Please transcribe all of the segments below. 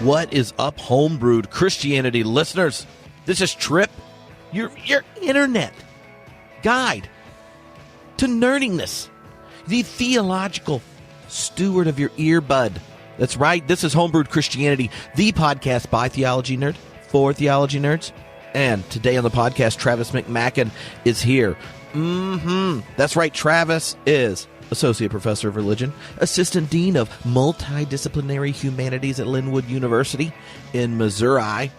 What is up, homebrewed Christianity listeners? This is Tripp, your internet guide to nerdiness, the theological steward of your earbud. That's right, this is Homebrewed Christianity, the podcast by Theology Nerd, for Theology Nerds. And today on the podcast, Travis McMaken is here. That's right, Travis is Associate Professor of Religion, Assistant Dean of Multidisciplinary Humanities at Lindenwood University in Missouri.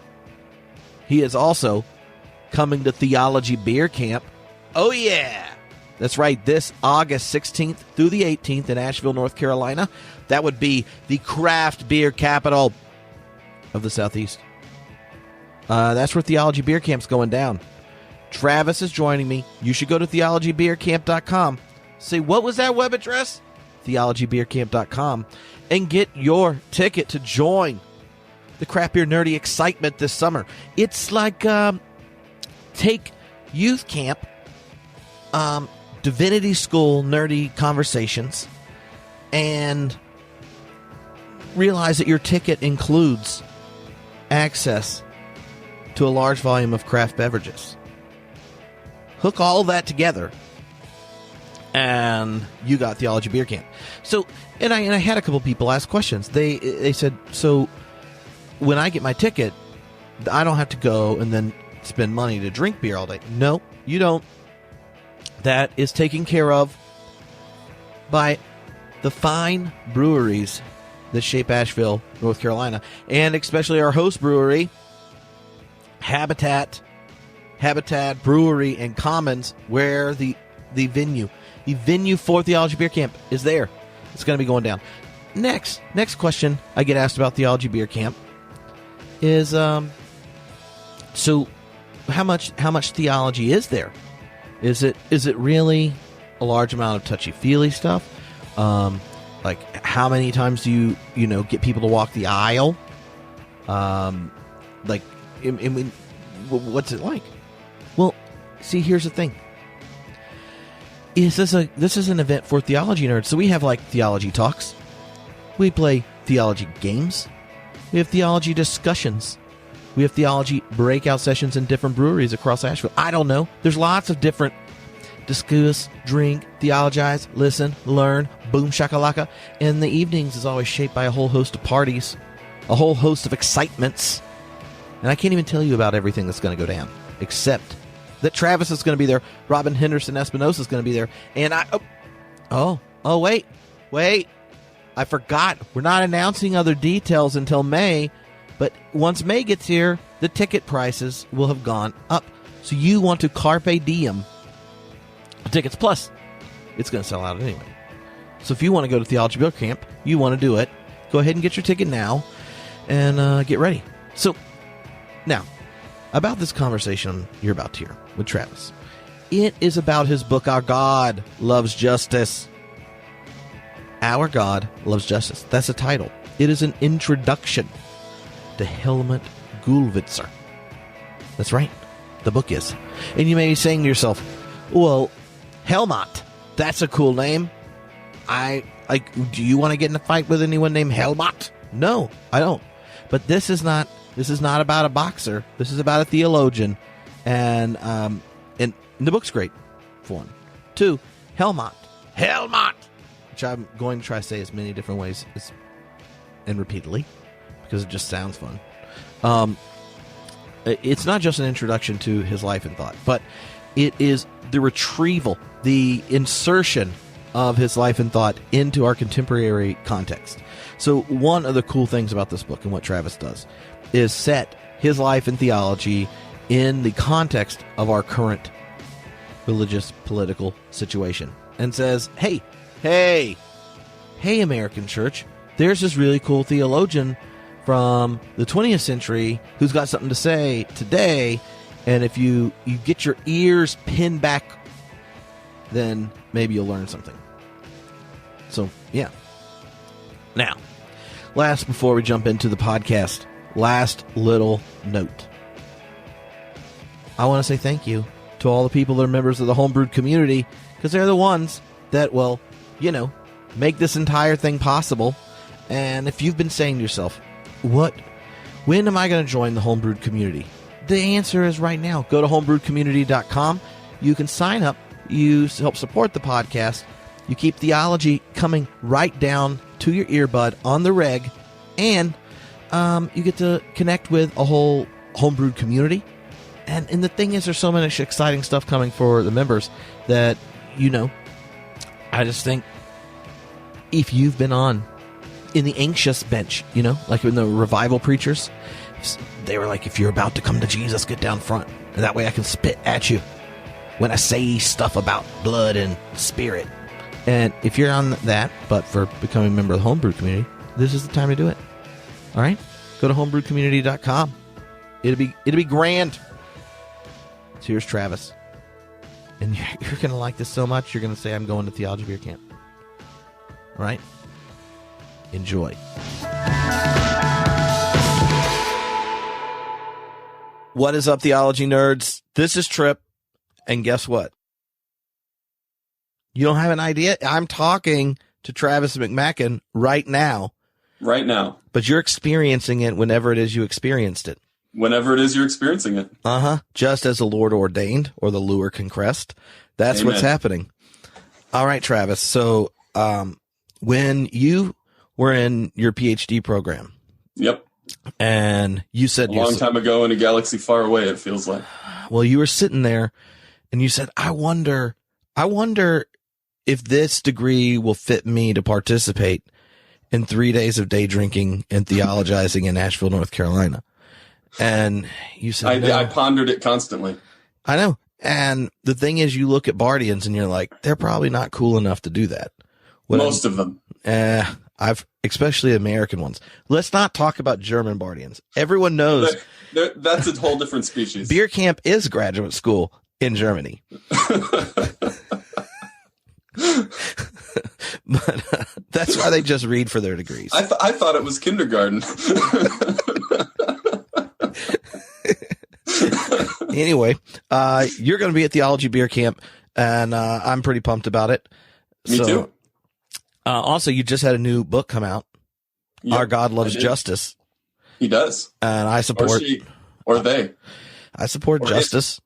He is also coming to Theology Beer Camp. Oh, yeah! That's right, this August 16th through the 18th in Asheville, North Carolina. That would be the craft beer capital of the Southeast. That's where Theology Beer Camp's going down. Travis is joining me. You should go to theologybeercamp.com. Say, what was that web address? theologybeercamp.com. And get your ticket to join the craft beer nerdy excitement this summer. It's like, take youth camp, divinity school nerdy conversations, and realize that your ticket includes access to a large volume of craft beverages. Hook all that together, and you got Theology Beer Camp. So, and I had a couple people ask questions. They said, so when I get my ticket, I don't have to go and then spend money to drink beer all day. No, you don't. That is taken care of by the fine breweries that shape Asheville, North Carolina, and especially our host brewery, Habitat Brewery and Commons, where the venue for Theology Beer Camp is there. It's going to be going down. Next question I get asked about Theology Beer Camp is, so how much theology is there? Is it really a large amount of touchy-feely stuff? Like, how many times do you get people to walk the aisle? Like, I mean, what's it like? Well, see, here's the thing. This is an event for theology nerds. So we have, like, theology talks. We play theology games. We have theology discussions. We have theology breakout sessions in different breweries across Asheville. I don't know. There's lots of different discuss, drink, theologize, listen, learn, boom shakalaka. And the evenings is always shaped by a whole host of parties, a whole host of excitements. And I can't even tell you about everything that's going to go down, except that Travis is going to be there. Robin Henderson Espinosa is going to be there. And wait. I forgot. We're not announcing other details until May. But once May gets here, the ticket prices will have gone up. So you want to carpe diem tickets. Plus, it's going to sell out anyway. So if you want to go to Theology Beer Camp, you want to do it, go ahead and get your ticket now and get ready. So now, about this conversation you're about to hear with Travis. It is about his book, Our God Loves Justice. Our God Loves Justice. That's the title. It is an introduction to Helmut Gollwitzer. That's right. The book is. And you may be saying to yourself, well, Helmut, that's a cool name. Do you want to get in a fight with anyone named Helmut? No, I don't. But this is not about a boxer. This is about a theologian. And the book's great, for one. Two, Helmut, which I'm going to try to say as many different ways and repeatedly, because it just sounds fun. It's not just an introduction to his life and thought, but it is the retrieval, the insertion of his life and thought into our contemporary context. So one of the cool things about this book and what Travis does is set his life and theology in the context of our current religious political situation and says, hey, American church, there's this really cool theologian from the 20th century who's got something to say today, and if you get your ears pinned back, then maybe you'll learn something. So, yeah. Now, before we jump into the podcast, last little note. I want to say thank you to all the people that are members of the Homebrewed community, because they're the ones that, well, make this entire thing possible. And if you've been saying to yourself, what When am I going to join the Homebrewed community? The answer is right now. Go to homebrewedcommunity.com. You can sign up. You help support the podcast. You keep theology coming right down to your earbud on the reg. And you get to connect with a whole Homebrewed community. And the thing is, there's so much exciting stuff coming for the members that, I just think if you've been on in the anxious bench, like in the revival preachers, they were like, if you're about to come to Jesus, get down front. And that way I can spit at you when I say stuff about blood and spirit. And if you're on that, but for becoming a member of the Homebrewed community, this is the time to do it. All right? Go to homebrewedcommunity.com. It'll be grand. So here's Travis. And you're going to like this so much, you're going to say, I'm going to Theology Beer Camp. All right? Enjoy. What is up, theology nerds? This is Tripp. And guess what? You don't have an idea? I'm talking to Travis McMaken right now. Right now. But you're experiencing it whenever it is you experienced it. Whenever it is you're experiencing it. Uh-huh. Just as the Lord ordained, or the lure can crest. That's Amen. What's happening. All right, Travis. So when you were in your PhD program. Yep. And you said... A long time ago in a galaxy far away, it feels like. Well, you were sitting there and you said, I wonder if this degree will fit me to participate in 3 days of day drinking and theologizing in Asheville, North Carolina. And you said, I pondered it constantly. I know. And the thing is, you look at Bardians and you're like, they're probably not cool enough to do that. Most of them. Especially American ones. Let's not talk about German Bardians. Everyone knows. That's a whole different species. Beer camp is graduate school in Germany. But that's why they just read for their degrees. I thought it was kindergarten. Anyway, you're going to be at Theology Beer Camp, and I'm pretty pumped about it. Me too. Also, you just had a new book come out. Yep, Our God Loves Justice. He does. And I support... Or she. Or they. I support justice.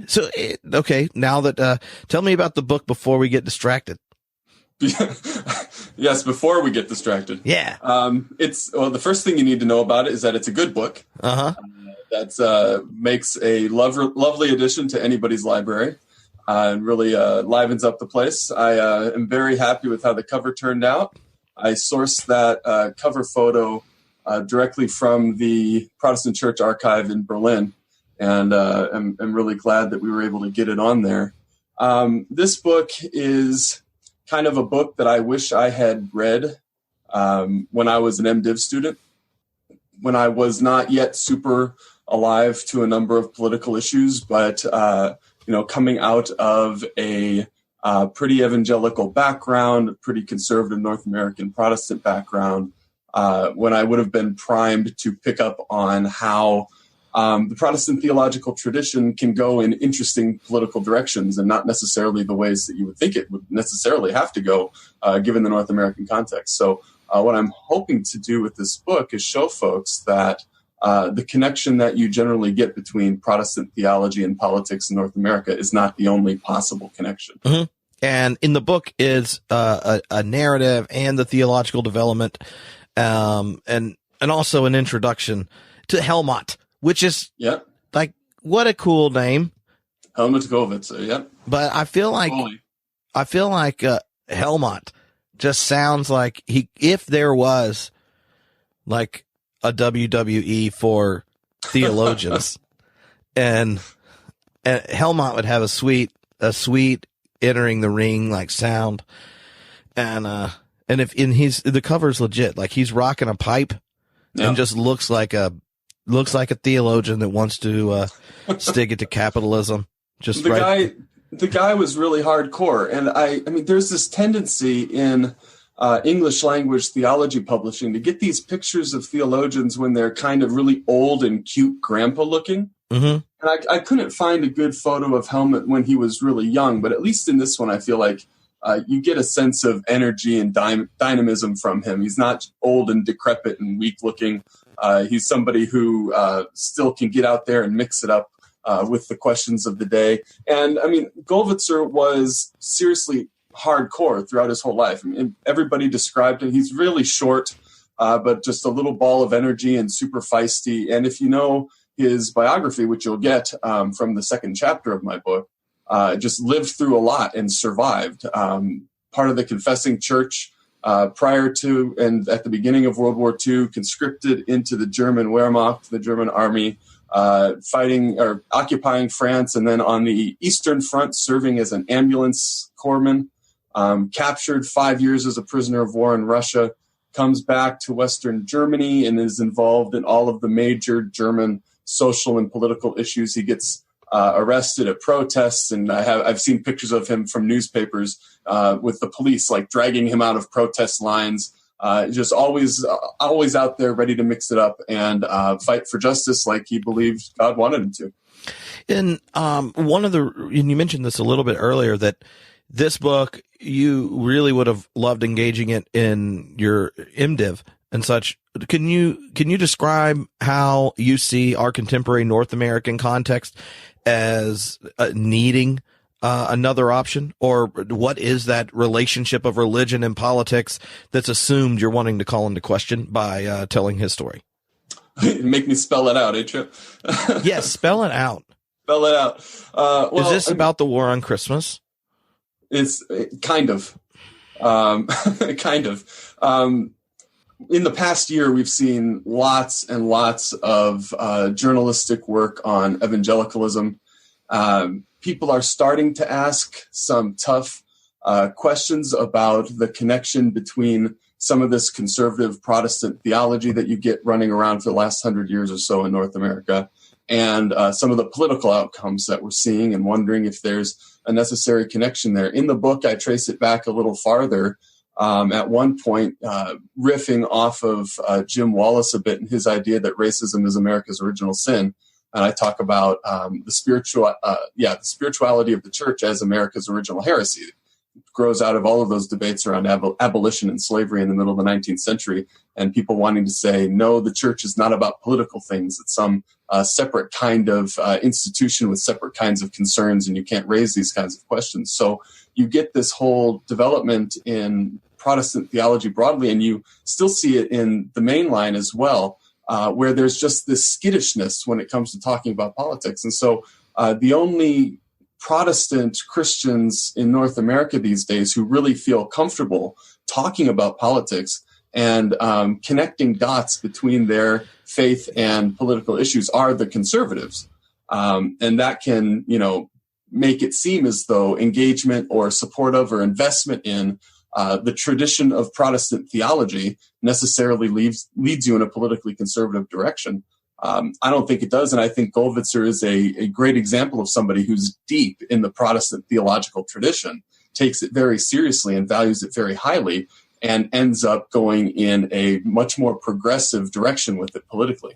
So, okay, now that... tell me about the book before we get distracted. Yes, before we get distracted. Yeah. The first thing you need to know about it is that it's a good book. Uh-huh. That makes a lovely addition to anybody's library. And really livens up the place. I am very happy with how the cover turned out. I sourced that cover photo directly from the Protestant Church Archive in Berlin, and I'm really glad that we were able to get it on there. This book is kind of a book that I wish I had read when I was an MDiv student, when I was not yet super alive to a number of political issues, but coming out of a pretty evangelical background, a pretty conservative North American Protestant background, when I would have been primed to pick up on how the Protestant theological tradition can go in interesting political directions and not necessarily the ways that you would think it would necessarily have to go, given the North American context. So what I'm hoping to do with this book is show folks that the connection that you generally get between Protestant theology and politics in North America is not the only possible connection. Mm-hmm. And in the book is a narrative and the theological development, and also an introduction to Helmut, which is like, what a cool name. Helmut Gollwitzer, yeah. But I feel like Helmut just sounds like if there was like a WWE for theologians, and Helmut would have a sweet entering the ring like sound, and if the cover's legit, like he's rocking a pipe and just looks like a theologian that wants to stick it to capitalism. Just the guy was really hardcore, and I mean, there's this tendency in English language theology publishing to get these pictures of theologians when they're kind of really old and cute grandpa looking. Mm-hmm. And I couldn't find a good photo of Helmut when he was really young, but at least in this one, I feel like you get a sense of energy and dynamism from him. He's not old and decrepit and weak looking. He's somebody who still can get out there and mix it up with the questions of the day. And I mean, Gollwitzer was seriously hardcore throughout his whole life. I mean, everybody described him. He's really short, but just a little ball of energy and super feisty. And if you know his biography, which you'll get from the second chapter of my book, just lived through a lot and survived. Part of the confessing church prior to and at the beginning of World War II, conscripted into the German Wehrmacht, the German army, fighting or occupying France, and then on the Eastern Front serving as an ambulance corpsman, captured 5 years as a prisoner of war in Russia, comes back to Western Germany and is involved in all of the major German social and political issues. He gets arrested at protests, and I've seen pictures of him from newspapers with the police like dragging him out of protest lines. Just always out there, ready to mix it up and fight for justice, like he believed God wanted him to. And and you mentioned this a little bit earlier, that this book, you really would have loved engaging it in your MDiv and such. Can you describe how you see our contemporary North American context as needing another option, or what is that relationship of religion and politics that's assumed you're wanting to call into question by telling his story? Make me spell it out, Tripp? Yes, spell it out. Spell it out. Is this about the war on Christmas? It's kind of. Kind of. In the past year, we've seen lots and lots of journalistic work on evangelicalism. People are starting to ask some tough questions about the connection between some of this conservative Protestant theology that you get running around for the last 100 years or so in North America, and some of the political outcomes that we're seeing, and wondering if there's a necessary connection there. In the book, I trace it back a little farther. At one point, riffing off of Jim Wallace a bit and his idea that racism is America's original sin. And I talk about the spirituality of the church as America's original heresy. It grows out of all of those debates around abolition and slavery in the middle of the 19th century, and people wanting to say, no, the church is not about political things. It's some separate kind of institution with separate kinds of concerns, and you can't raise these kinds of questions. So you get this whole development in Protestant theology broadly, and you still see it in the mainline as well, where there's just this skittishness when it comes to talking about politics. And so the only Protestant Christians in North America these days who really feel comfortable talking about politics and connecting dots between their faith and political issues are the conservatives. And that can, make it seem as though engagement or support of or investment in the tradition of Protestant theology necessarily leads you in a politically conservative direction. I don't think it does, and I think Gollwitzer is a great example of somebody who's deep in the Protestant theological tradition, takes it very seriously and values it very highly, and ends up going in a much more progressive direction with it politically.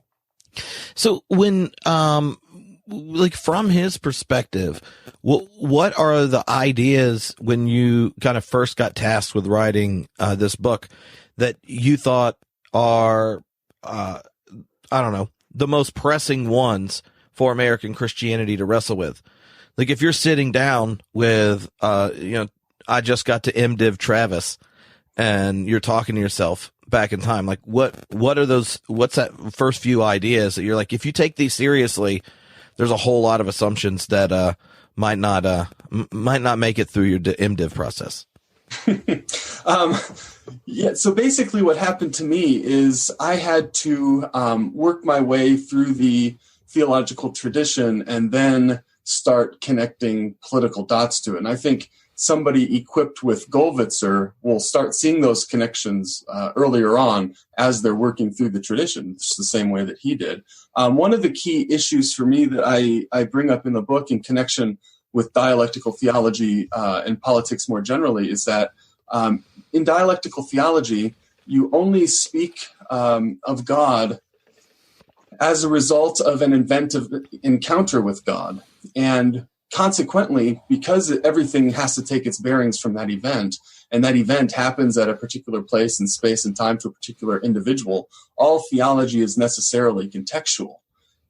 So when, from his perspective, what are the ideas when you kind of first got tasked with writing this book that you thought are, the most pressing ones for American Christianity to wrestle with? Like, if you're sitting down with, I just got to MDiv Travis, and you're talking to yourself back in time, like what are those, what's that first few ideas that you're like, if you take these seriously, there's a whole lot of assumptions that might not make it through your MDiv process? So basically what happened to me is I had to work my way through the theological tradition and then start connecting political dots to it. And I think somebody equipped with Gollwitzer will start seeing those connections earlier on as they're working through the tradition, just the same way that he did. One of the key issues for me that I bring up in the book in connection with dialectical theology and politics more generally is that in dialectical theology, you only speak of God as a result of an inventive encounter with God. And consequently, because everything has to take its bearings from that event, and that event happens at a particular place and space and time to a particular individual, all theology is necessarily contextual.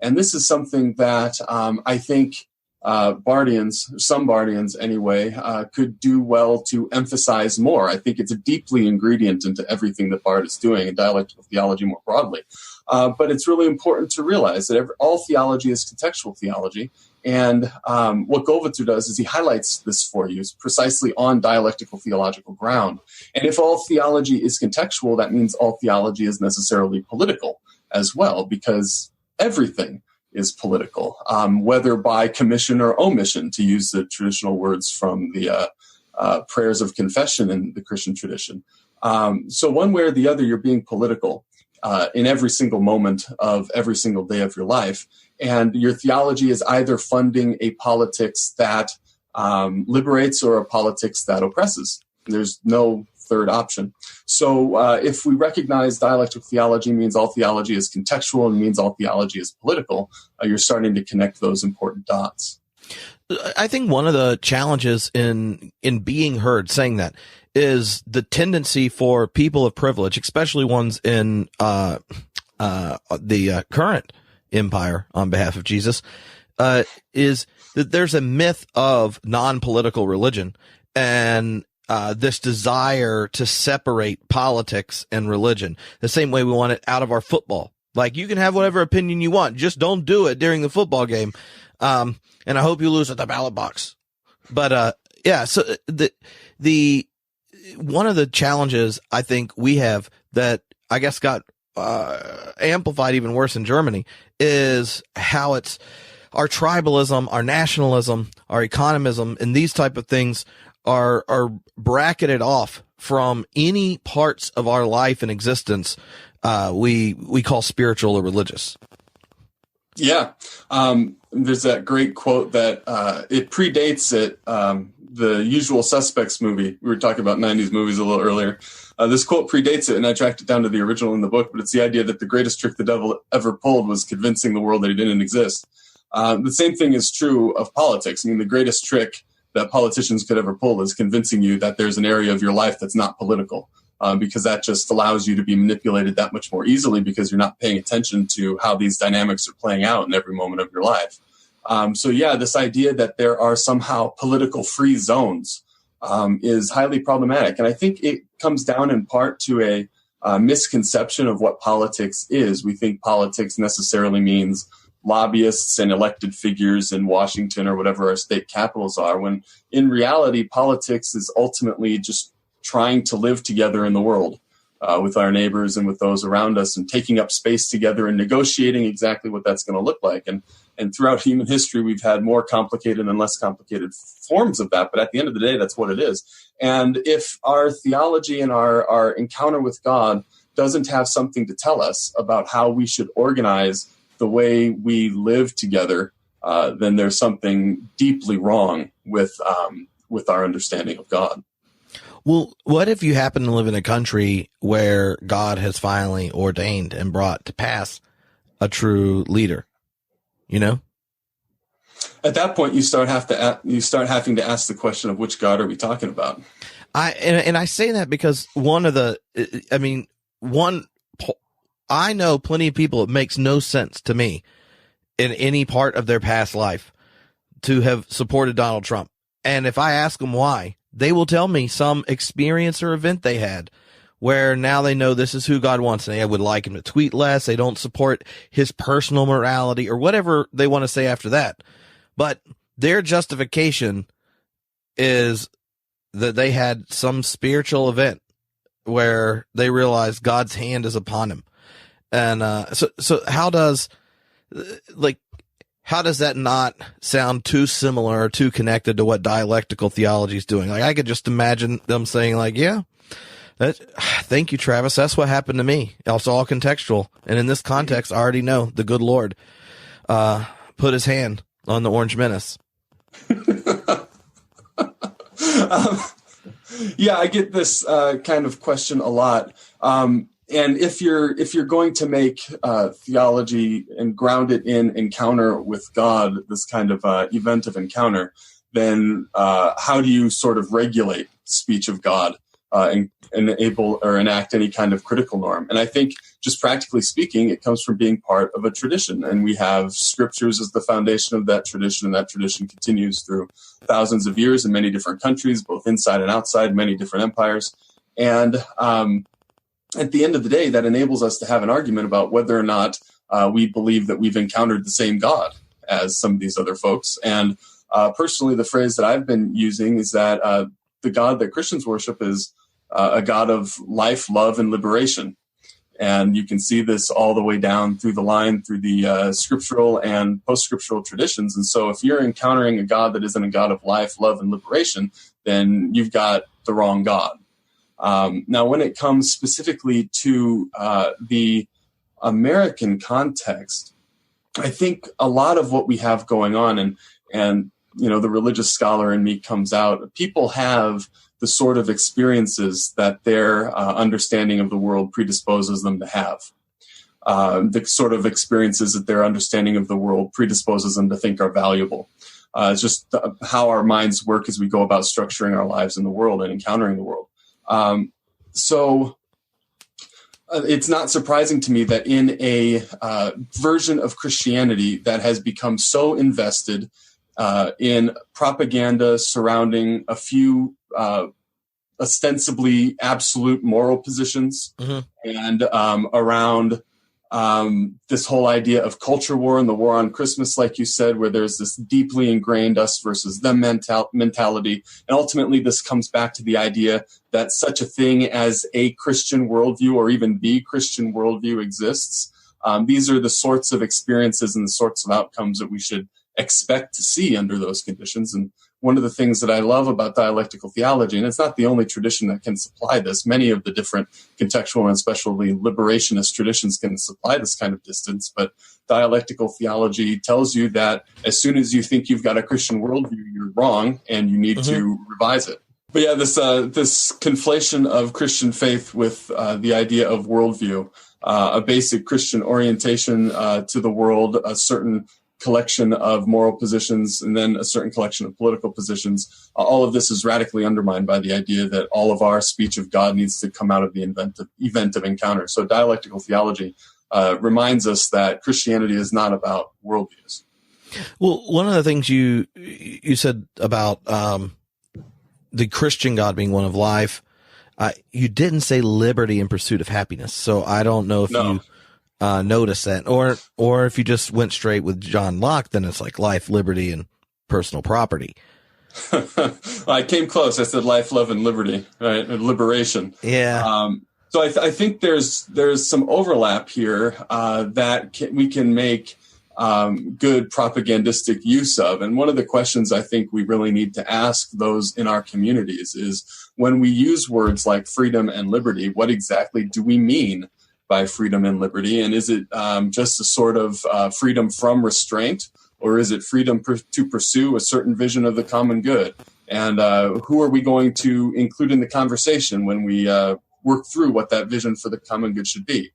And this is something that I think Barthians, some Barthians anyway, could do well to emphasize more. I think it's a deeply ingredient into everything that Barth is doing in dialectical theology more broadly. But it's really important to realize that all theology is contextual theology. And what Gollwitzer does is he highlights this for you precisely on dialectical theological ground. And if all theology is contextual, that means all theology is necessarily political as well, because everything is political, whether by commission or omission, to use the traditional words from the prayers of confession in the Christian tradition. So one way or the other, you're being political in every single moment of every single day of your life. And your theology is either funding a politics that liberates or a politics that oppresses. There's no third option. So if we recognize dialectical theology means all theology is contextual and means all theology is political, you're starting to connect those important dots. I think one of the challenges in being heard saying that is the tendency for people of privilege, especially ones in the current empire on behalf of Jesus, is that there's a myth of non-political religion and this desire to separate politics and religion, the same way we want it out of our football. Like, you can have whatever opinion you want, just don't do it during the football game. And I hope you lose at the ballot box. But yeah, so the one of the challenges I think we have that I guess got amplified even worse in Germany is how it's our tribalism, our nationalism, our economism, and these type of things are bracketed off from any parts of our life and existence we call spiritual or religious. Yeah. There's that great quote that it predates it, the Usual Suspects movie. We were talking about 90s movies a little earlier. This quote predates it, and I tracked it down to the original in the book, but it's the idea that the greatest trick the devil ever pulled was convincing the world that he didn't exist. The same thing is true of politics. I mean, the greatest trick that politicians could ever pull is convincing you that there's an area of your life that's not political, because that just allows you to be manipulated that much more easily because you're not paying attention to how these dynamics are playing out in every moment of your life. So yeah, this idea that there are somehow political free zones is highly problematic. And I think it comes down in part to a misconception of what politics is. We think politics necessarily means lobbyists and elected figures in Washington or whatever our state capitals are, when in reality, politics is ultimately just trying to live together in the world with our neighbors and with those around us, and taking up space together and negotiating exactly what that's going to look like. And throughout human history, we've had more complicated and less complicated forms of that. But at the end of the day, that's what it is. And if our theology and our encounter with God doesn't have something to tell us about how we should organize the way we live together, then there's something deeply wrong with our understanding of God. Well, what if you happen to live in a country where God has finally ordained and brought to pass a true leader? You know, at that point, you start having to ask the question of which God are we talking about? I say that because I know plenty of people. It makes no sense to me in any part of their past life to have supported Donald Trump. And if I ask them why, they will tell me some experience or event they had where now they know this is who God wants, and they would like him to tweet less. They don't support his personal morality or whatever they want to say after that. But their justification is that they had some spiritual event where they realized God's hand is upon him. And so how does that not sound too similar or too connected to what dialectical theology is doing? Like, I could just imagine them saying, like, yeah, thank you, Travis. That's what happened to me. It's all contextual. And in this context, I already know the good Lord put his hand on the Orange Menace. Yeah, I get this kind of question a lot. And if you're going to make theology and ground it in encounter with God, this kind of event of encounter, then how do you sort of regulate speech of God and enable or enact any kind of critical norm? And I think, just practically speaking, it comes from being part of a tradition. And we have scriptures as the foundation of that tradition, and that tradition continues through thousands of years in many different countries, both inside and outside, many different empires. And at the end of the day, that enables us to have an argument about whether or not we believe that we've encountered the same God as some of these other folks. And personally, the phrase that I've been using is that the God that Christians worship is a God of life, love, and liberation. And you can see this all the way down through the line, through the scriptural and post-scriptural traditions. And so if you're encountering a God that isn't a God of life, love, and liberation, then you've got the wrong God. Now, when it comes specifically to the American context, I think a lot of what we have going on, and you know, the religious scholar in me comes out, people have the sort of experiences that their understanding of the world predisposes them to have. The sort of experiences that their understanding of the world predisposes them to think are valuable. It's just how our minds work as we go about structuring our lives in the world and encountering the world. So it's not surprising to me that in a version of Christianity that has become so invested in propaganda surrounding a few ostensibly absolute moral positions, and around this whole idea of culture war and the war on Christmas, like you said, where there's this deeply ingrained us versus them mentality. And ultimately, this comes back to the idea that such a thing as a Christian worldview or even the Christian worldview exists. These are the sorts of experiences and the sorts of outcomes that we should expect to see under those conditions. And one of the things that I love about dialectical theology, and it's not the only tradition that can supply this, many of the different contextual and especially liberationist traditions can supply this kind of distance, but dialectical theology tells you that as soon as you think you've got a Christian worldview, you're wrong and you need to revise it. But yeah, this conflation of Christian faith with the idea of worldview, a basic Christian orientation to the world, a certain collection of moral positions, and then a certain collection of political positions. All of this is radically undermined by the idea that all of our speech of God needs to come out of the event of encounter. So dialectical theology reminds us that Christianity is not about worldviews. Well, one of the things you said about the Christian God being one of life, you didn't say liberty in pursuit of happiness. So I don't know if you notice that, or if you just went straight with John Locke, then it's like life, liberty, and personal property. I came close. I said life, love, and liberty, right? And liberation. Yeah. So I think there's some overlap here that we can make good propagandistic use of. And one of the questions I think we really need to ask those in our communities is, when we use words like freedom and liberty, what exactly do we mean by freedom and liberty? And is it just a sort of freedom from restraint, or is it freedom to pursue a certain vision of the common good? And who are we going to include in the conversation when we work through what that vision for the common good should be?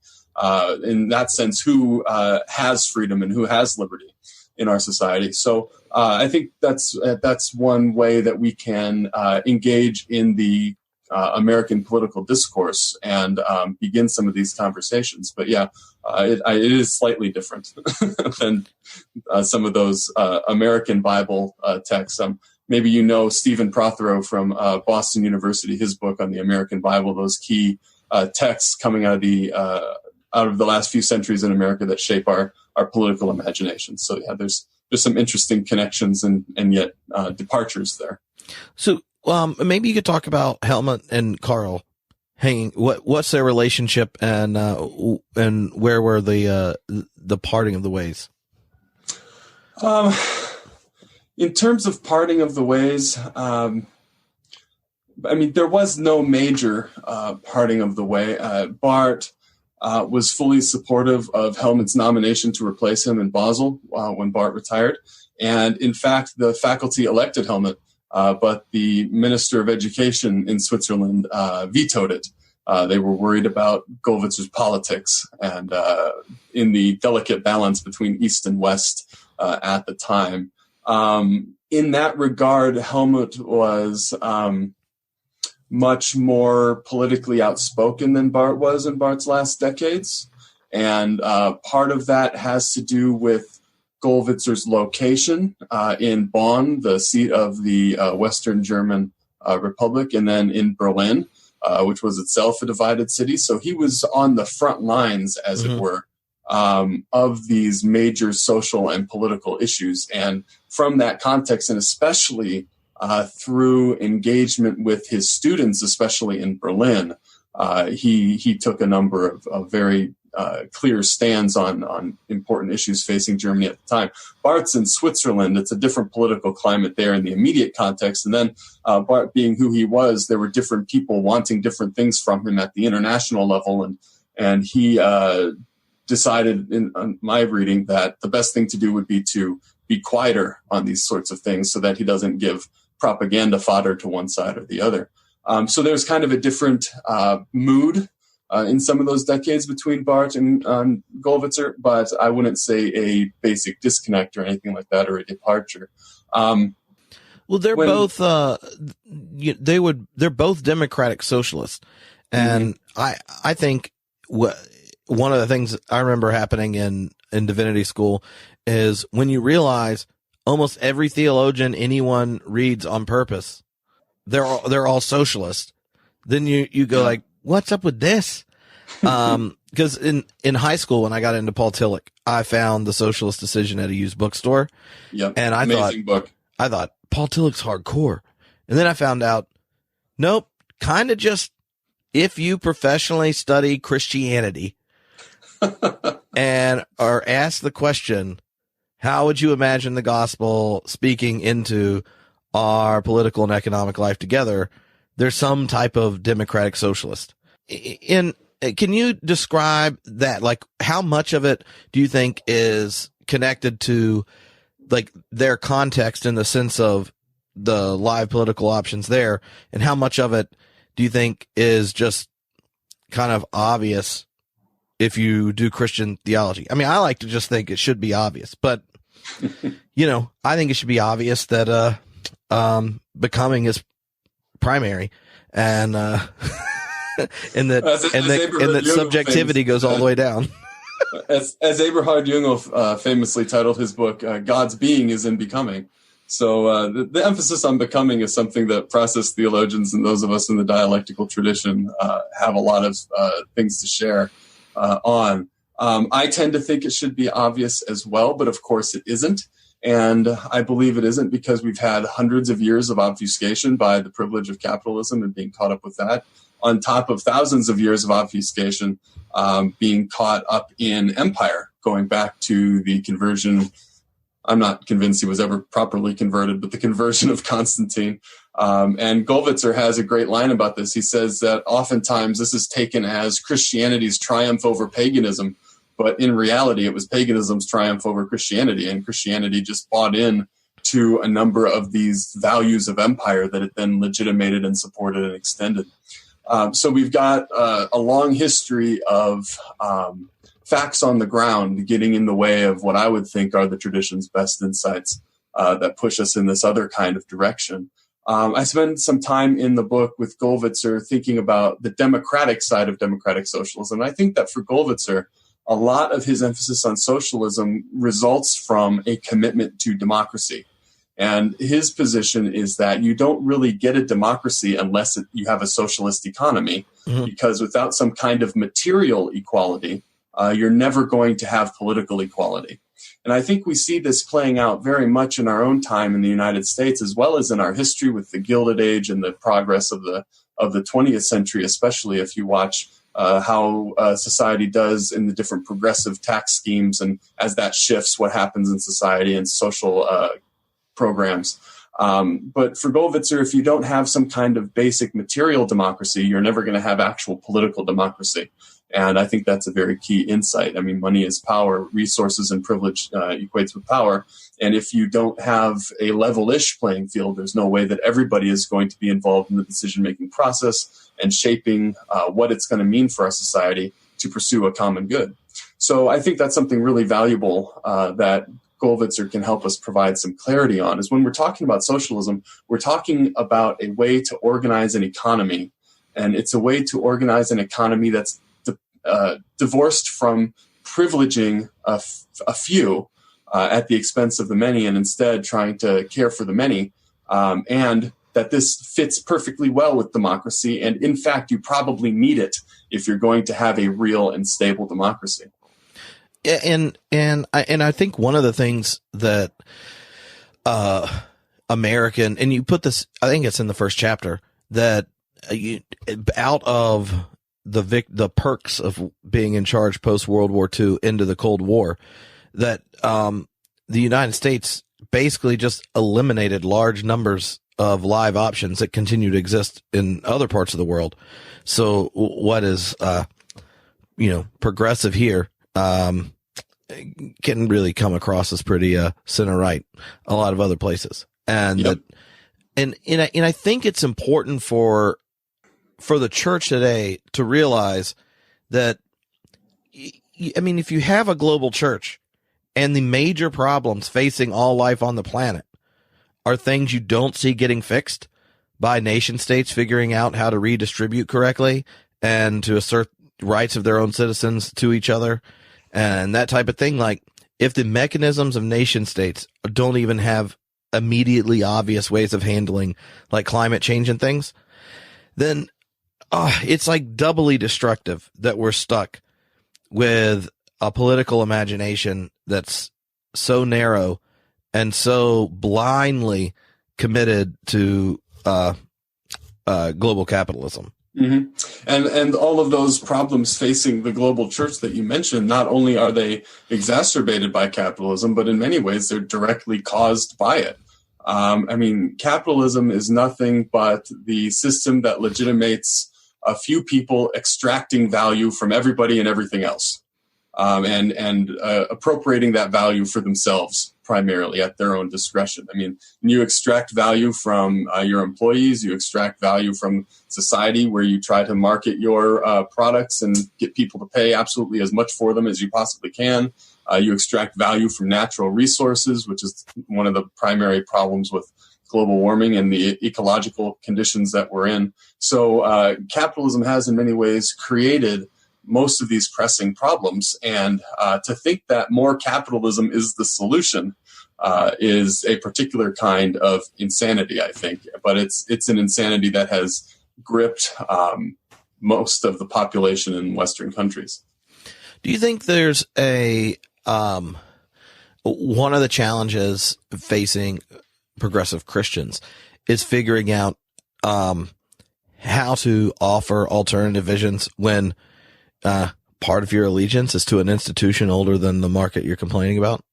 In that sense, who has freedom and who has liberty in our society? So I think that's one way that we can engage in the American political discourse and begin some of these conversations. But yeah, it is slightly different than some of those American Bible texts. Maybe you know Stephen Prothero from Boston University, his book on the American Bible, those key texts coming out of the last few centuries in America that shape our political imagination. So yeah, there's some interesting connections and yet departures there. So maybe you could talk about Helmut and Karl hanging. What's their relationship, and where were the parting of the ways? In terms of parting of the ways, I mean, there was no major parting of the way. Barth was fully supportive of Helmut's nomination to replace him in Basel when Barth retired. And in fact, the faculty elected Helmut, but the Minister of Education in Switzerland vetoed it They were worried about Gollwitzer's politics and in the delicate balance between East and West at the time. In that regard, Helmut was much more politically outspoken than Barth was in Barth's last decades. And part of that has to do with Gollwitzer's location in Bonn, the seat of the Western German Republic, and then in Berlin, which was itself a divided city. So he was on the front lines, as it were, of these major social and political issues. And from that context, and especially through engagement with his students, especially in Berlin, he took a number of very clear stands on important issues facing Germany at the time. Barth's in Switzerland. It's a different political climate there in the immediate context. And then Barth being who he was, there were different people wanting different things from him at the international level. And he decided in my reading that the best thing to do would be to be quieter on these sorts of things so that he doesn't give propaganda fodder to one side or the other. So there's kind of a different mood in some of those decades between Barth and Gollwitzer, but I wouldn't say a basic disconnect or anything like that, or a departure. Well, they're both they're both democratic socialists, and I think one of the things I remember happening in divinity school is when you realize almost every theologian anyone reads on purpose, they're all socialist. Then you go like, what's up with this? Because in high school, when I got into Paul Tillich, I found The Socialist Decision at a used bookstore. Yep. And I thought Paul Tillich's hardcore. And then I found out, nope, kind of just if you professionally study Christianity and are asked the question, how would you imagine the gospel speaking into our political and economic life together? There's some type of democratic socialist. Can you describe that? Like, how much of it do you think is connected to like their context in the sense of the live political options there? And how much of it do you think is just kind of obvious if you do Christian theology? I mean, I like to just think it should be obvious, but I think it should be obvious that, becoming is primary and that subjectivity goes all the way down. As Eberhard Jungel famously titled his book, God's being is in becoming. So the emphasis on becoming is something that process theologians and those of us in the dialectical tradition have a lot of things to share on. I tend to think it should be obvious as well, but of course it isn't. And I believe it isn't because we've had hundreds of years of obfuscation by the privilege of capitalism and being caught up with that, on top of thousands of years of obfuscation being caught up in empire, going back to the conversion. I'm not convinced he was ever properly converted, but the conversion of Constantine. And Gollwitzer has a great line about this. He says that oftentimes this is taken as Christianity's triumph over paganism, but in reality, it was paganism's triumph over Christianity, and Christianity just bought in to a number of these values of empire that it then legitimated and supported and extended. So we've got a long history of facts on the ground getting in the way of what I would think are the tradition's best insights that push us in this other kind of direction. I spend some time in the book with Gollwitzer thinking about the democratic side of democratic socialism. And I think that for Gollwitzer, a lot of his emphasis on socialism results from a commitment to democracy. And his position is that you don't really get a democracy unless you have a socialist economy, because without some kind of material equality, you're never going to have political equality. And I think we see this playing out very much in our own time in the United States, as well as in our history with the Gilded Age and the progress of the 20th century, especially if you watch how society does in the different progressive tax schemes, and as that shifts, what happens in society and social programs. But for Gollwitzer, if you don't have some kind of basic material democracy, you're never going to have actual political democracy. And I think that's a very key insight. I mean, money is power, resources and privilege equates with power. And if you don't have a level-ish playing field, there's no way that everybody is going to be involved in the decision-making process and shaping what it's going to mean for our society to pursue a common good. So I think that's something really valuable that Gollwitzer can help us provide some clarity on, is when we're talking about socialism, we're talking about a way to organize an economy. And it's a way to organize an economy that's divorced from privileging a few at the expense of the many, and instead trying to care for the many. And that this fits perfectly well with democracy. And in fact, you probably need it if you're going to have a real and stable democracy. And I think one of the things that American, and you put this, I think it's in the first chapter, that out of the perks of being in charge post World War II into the Cold War, that the United States basically just eliminated large numbers of live options that continue to exist in other parts of the world. So what is progressive here can really come across as pretty center right a lot of other places. And yep. And I think it's important for the church today to realize that, I mean, if you have a global church and the major problems facing all life on the planet are things you don't see getting fixed by nation states figuring out how to redistribute correctly and to assert rights of their own citizens to each other and that type of thing, like if the mechanisms of nation states don't even have immediately obvious ways of handling like climate change and things, then it's like doubly destructive that we're stuck with a political imagination that's so narrow and so blindly committed to global capitalism. Mm-hmm. And all of those problems facing the global church that you mentioned, not only are they exacerbated by capitalism, but in many ways they're directly caused by it. I mean, capitalism is nothing but the system that legitimates a few people extracting value from everybody and everything else, and appropriating that value for themselves primarily at their own discretion. I mean, you extract value from your employees, you extract value from society where you try to market your products and get people to pay absolutely as much for them as you possibly can. You extract value from natural resources, which is one of the primary problems with global warming and the ecological conditions that we're in. So capitalism has in many ways created most of these pressing problems. And to think that more capitalism is the solution is a particular kind of insanity, I think. But it's an insanity that has gripped most of the population in Western countries. Do you think there's one of the challenges facing progressive Christians is figuring out how to offer alternative visions when part of your allegiance is to an institution older than the market you're complaining about?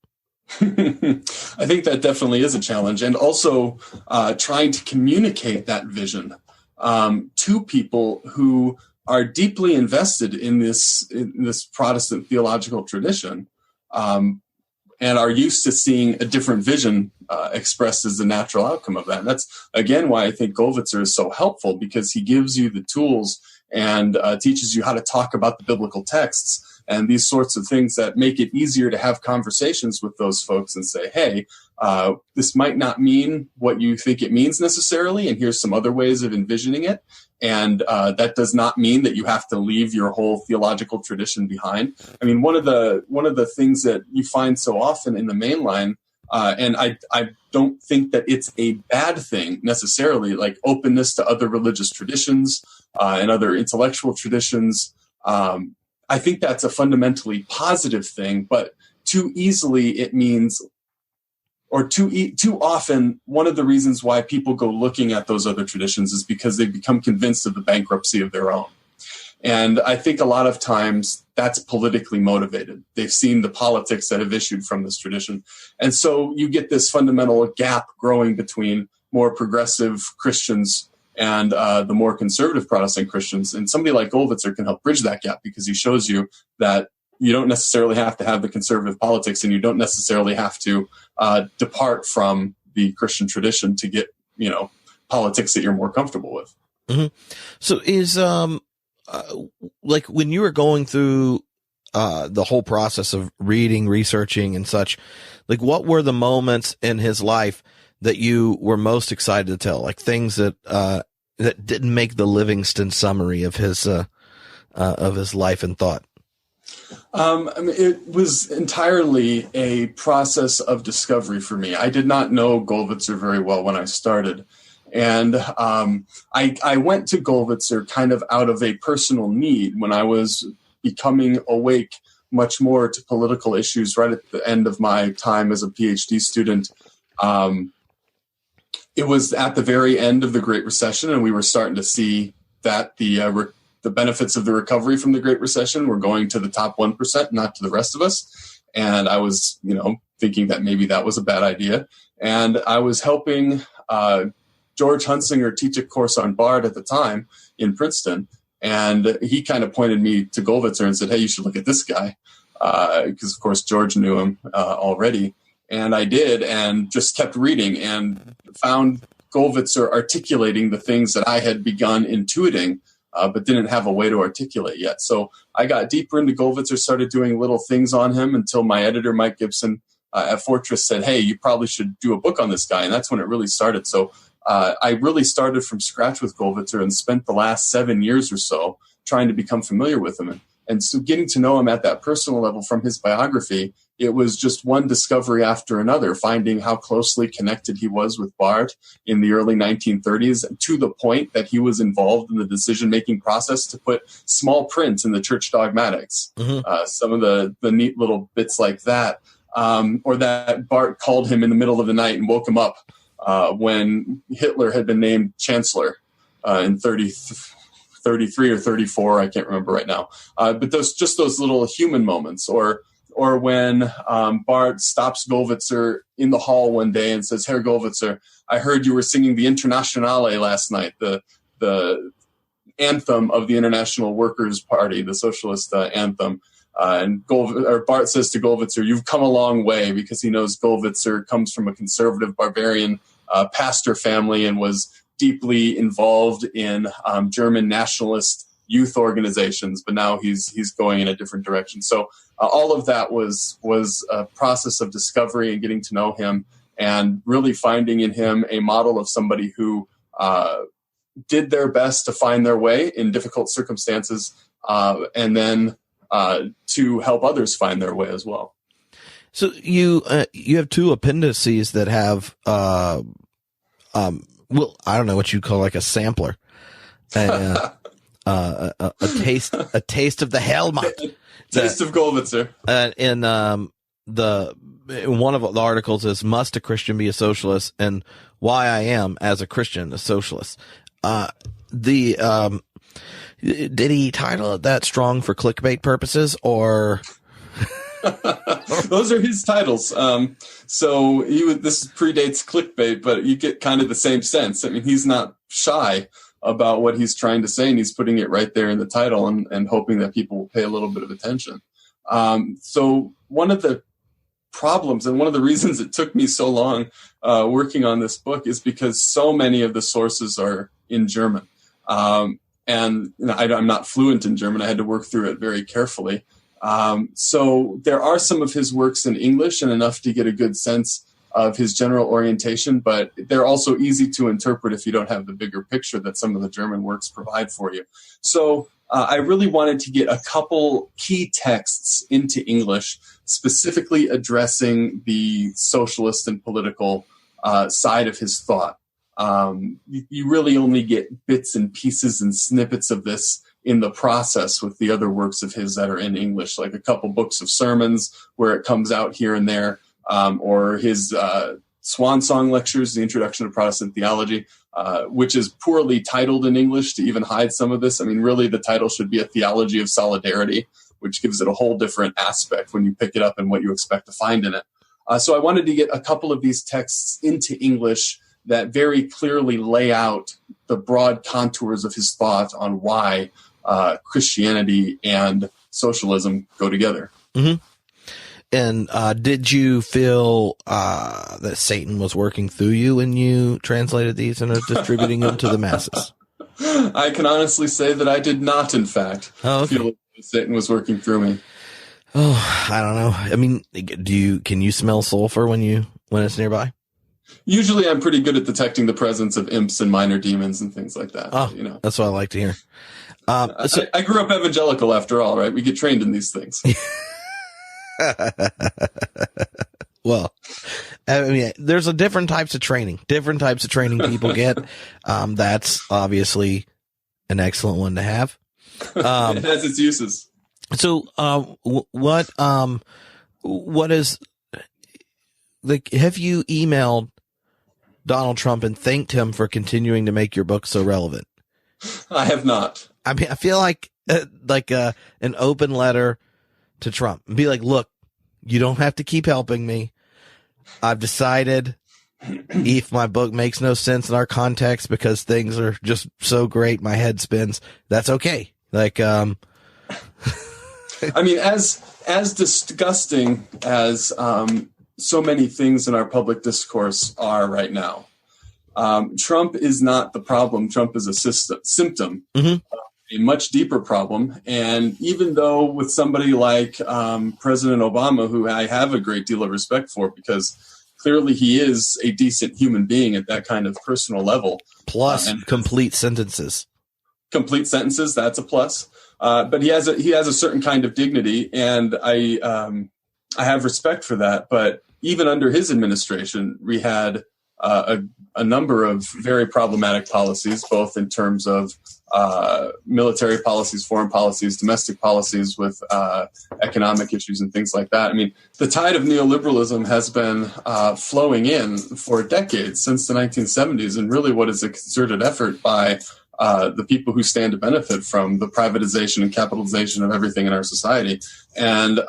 I think that definitely is a challenge. And also trying to communicate that vision to people who are deeply invested in this Protestant theological tradition and are used to seeing a different vision expressed as the natural outcome of that. And that's, again, why I think Gollwitzer is so helpful, because he gives you the tools and teaches you how to talk about the biblical texts and these sorts of things that make it easier to have conversations with those folks and say, hey, this might not mean what you think it means necessarily, and here's some other ways of envisioning it. And that does not mean that you have to leave your whole theological tradition behind. I mean, one of the things that you find so often in the mainline, and I don't think that it's a bad thing necessarily, like openness to other religious traditions and other intellectual traditions. I think that's a fundamentally positive thing, but too easily it means, or too often, one of the reasons why people go looking at those other traditions is because they become convinced of the bankruptcy of their own. And I think a lot of times that's politically motivated. They've seen the politics that have issued from this tradition. And so you get this fundamental gap growing between more progressive Christians and the more conservative Protestant Christians. And somebody like Gollwitzer can help bridge that gap, because he shows you that you don't necessarily have to have the conservative politics, and you don't necessarily have to depart from the Christian tradition to get, politics that you're more comfortable with. Mm-hmm. So is like when you were going through the whole process of reading, researching, and such, like what were the moments in his life that you were most excited to tell, like things that that didn't make the Livingston summary of his life and thought? It was entirely a process of discovery for me. I did not know Gollwitzer very well when I started. And I went to Gollwitzer kind of out of a personal need when I was becoming awake much more to political issues right at the end of my time as a PhD student. It was at the very end of the Great Recession, and we were starting to see that the benefits of the recovery from the Great Recession were going to the top 1%, not to the rest of us. And I was, thinking that maybe that was a bad idea. And I was helping George Hunsinger teach a course on Barth at the time in Princeton. And he kind of pointed me to Gollwitzer and said, hey, you should look at this guy. Because, of course, George knew him already. And I did, and just kept reading and found Gollwitzer articulating the things that I had begun intuiting, but didn't have a way to articulate yet. So I got deeper into Gollwitzer, started doing little things on him until my editor, Mike Gibson, at Fortress said, hey, you probably should do a book on this guy. And that's when it really started. So I really started from scratch with Gollwitzer and spent the last 7 years or so trying to become familiar with him. And so getting to know him at that personal level from his biography, it was just one discovery after another, finding how closely connected he was with Barth in the early 1930s, to the point that he was involved in the decision-making process to put small print in the church dogmatics. Mm-hmm. Some of the neat little bits like that, or that Barth called him in the middle of the night and woke him up when Hitler had been named chancellor in 33 or 34, I can't remember right now. But those little human moments, or when Barth stops Gollwitzer in the hall one day and says, Herr Gollwitzer, I heard you were singing the Internationale last night, the anthem of the International Workers' Party, the socialist anthem. And Barth says to Gollwitzer, you've come a long way, because he knows Gollwitzer comes from a conservative Bavarian pastor family and was deeply involved in German nationalist youth organizations, but now he's going in a different direction. So all of that was a process of discovery and getting to know him, and really finding in him a model of somebody who did their best to find their way in difficult circumstances, and then to help others find their way as well. So you have two appendices that have well, I don't know what you call like a sampler, a taste of the Helmut, taste of Gollwitzer. In one of the articles is "Must a Christian be a Socialist?" and "Why I am as a Christian a Socialist." Did he title it that strong for clickbait purposes, or? Those are his titles. So this predates clickbait, but you get kind of the same sense. I mean, he's not shy about what he's trying to say, and he's putting it right there in the title and hoping that people will pay a little bit of attention. So one of the problems and one of the reasons it took me so long working on this book is because so many of the sources are in German. And I'm not fluent in German. I had to work through it very carefully. So there are some of his works in English, and enough to get a good sense of his general orientation, but they're also easy to interpret if you don't have the bigger picture that some of the German works provide for you. So I really wanted to get a couple key texts into English, specifically addressing the socialist and political side of his thought. You really only get bits and pieces and snippets of this in the process with the other works of his that are in English, like a couple books of sermons where it comes out here and there, or his Swan Song lectures, The Introduction to Protestant Theology, which is poorly titled in English to even hide some of this. I mean, really the title should be A Theology of Solidarity, which gives it a whole different aspect when you pick it up and what you expect to find in it. So I wanted to get a couple of these texts into English that very clearly lay out the broad contours of his thought on why Christianity and socialism go together. Mm-hmm. And did you feel that Satan was working through you when you translated these and are distributing them to the masses? I can honestly say that I did not, in fact, feel that Satan was working through me. Oh, I don't know. I mean, can you smell sulfur when it's nearby? Usually I'm pretty good at detecting the presence of imps and minor demons and things like that. Oh, that's what I like to hear. I grew up evangelical after all, right? We get trained in these things. Well, I mean, there's different types of training people get. That's obviously an excellent one to have. It has its uses. So, what is like, have you emailed Donald Trump and thanked him for continuing to make your book so relevant? I have not. I mean, I feel like an open letter to Trump and be like, look, you don't have to keep helping me. I've decided if my book makes no sense in our context because things are just so great, my head spins. That's okay. Like, I mean, as disgusting as so many things in our public discourse are right now, Trump is not the problem. Trump is a symptom. Mm-hmm. A much deeper problem. And even though with somebody like President Obama, who I have a great deal of respect for because clearly he is a decent human being at that kind of personal level. Plus complete sentences. Complete sentences, that's a plus. But he has a certain kind of dignity, and I have respect for that. But even under his administration, we had a number of very problematic policies, both in terms of military policies, foreign policies, domestic policies with economic issues and things like that. I mean, the tide of neoliberalism has been flowing in for decades, since the 1970s, and really what is a concerted effort by the people who stand to benefit from the privatization and capitalization of everything in our society. And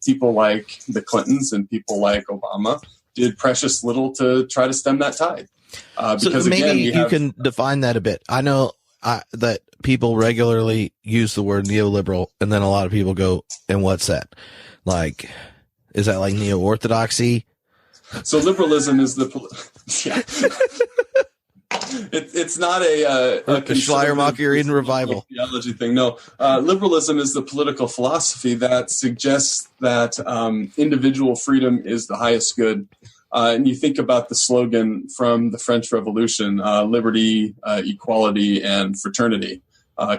people like the Clintons and people like Obama did precious little to try to stem that tide. Because so maybe again, you can define that a bit. I know that people regularly use the word neoliberal, and then a lot of people go, and what's that? Like, is that like neo-orthodoxy? So liberalism is yeah. It's not a Schleiermacher revival theology thing. No, liberalism is the political philosophy that suggests that individual freedom is the highest good. And you think about the slogan from the French Revolution, liberty, equality, and fraternity,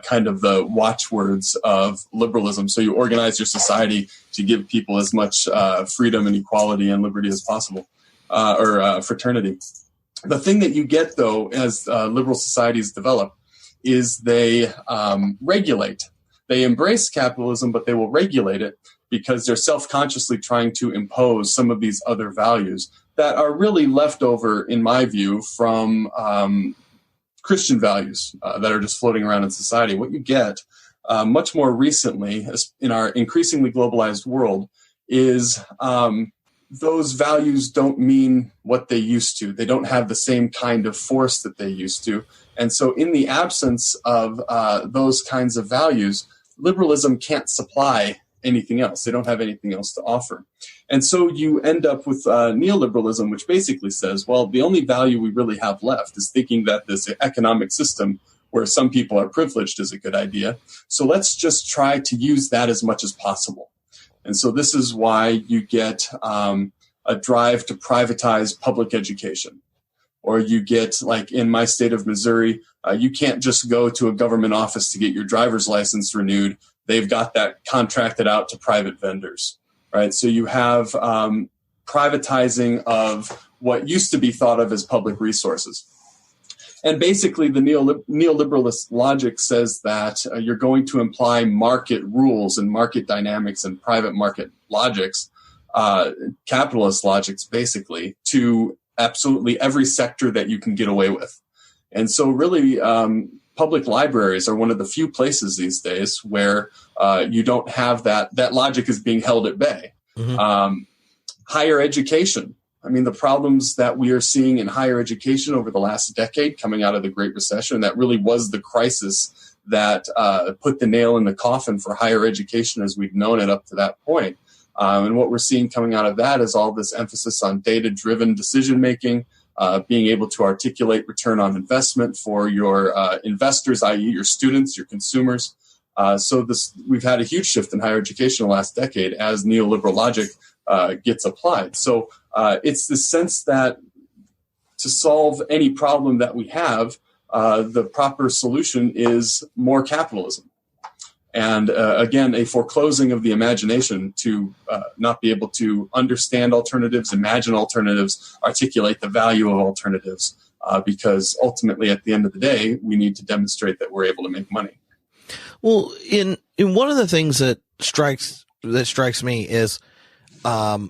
kind of the watchwords of liberalism. So you organize your society to give people as much freedom and equality and liberty as possible, or fraternity. The thing that you get, though, as liberal societies develop, is they regulate. They embrace capitalism, but they will regulate it because they're self-consciously trying to impose some of these other values that are really left over, in my view, from Christian values that are just floating around in society. What you get much more recently in our increasingly globalized world is those values don't mean what they used to. They don't have the same kind of force that they used to. And so in the absence of those kinds of values, liberalism can't supply anything else. They don't have anything else to offer. And so you end up with neoliberalism, which basically says, well, the only value we really have left is thinking that this economic system where some people are privileged is a good idea. So let's just try to use that as much as possible. And so this is why you get a drive to privatize public education. Or you get, like in my state of Missouri, you can't just go to a government office to get your driver's license renewed. They've got that contracted out to private vendors, right? So you have privatizing of what used to be thought of as public resources. And basically, the neoliberalist logic says that you're going to imply market rules and market dynamics and private market logics, capitalist logics, basically, to absolutely every sector that you can get away with. And so really, public libraries are one of the few places these days where you don't have that logic is being held at bay. Mm-hmm. Higher education. I mean, the problems that we are seeing in higher education over the last decade coming out of the Great Recession, that really was the crisis that put the nail in the coffin for higher education as we've known it up to that point. And what we're seeing coming out of that is all this emphasis on data-driven decision-making, being able to articulate return on investment for your investors, i.e. your students, your consumers. So we've had a huge shift in higher education in the last decade as neoliberal logic gets applied. So it's the sense that to solve any problem that we have, the proper solution is more capitalism. And again, a foreclosing of the imagination to not be able to understand alternatives, imagine alternatives, articulate the value of alternatives, because ultimately at the end of the day, we need to demonstrate that we're able to make money. Well, in one of the things that strikes me is, or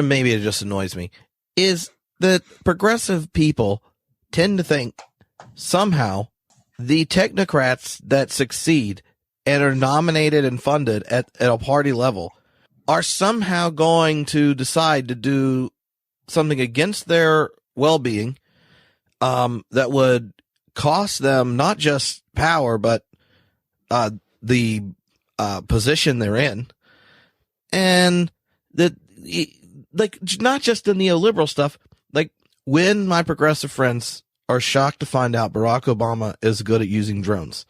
maybe it just annoys me, is that progressive people tend to think somehow the technocrats that succeed and are nominated and funded at a party level are somehow going to decide to do something against their well-being, that would cost them not just power, but the position they're in. And that, like, not just the neoliberal stuff, like when my progressive friends are shocked to find out Barack Obama is good at using drones,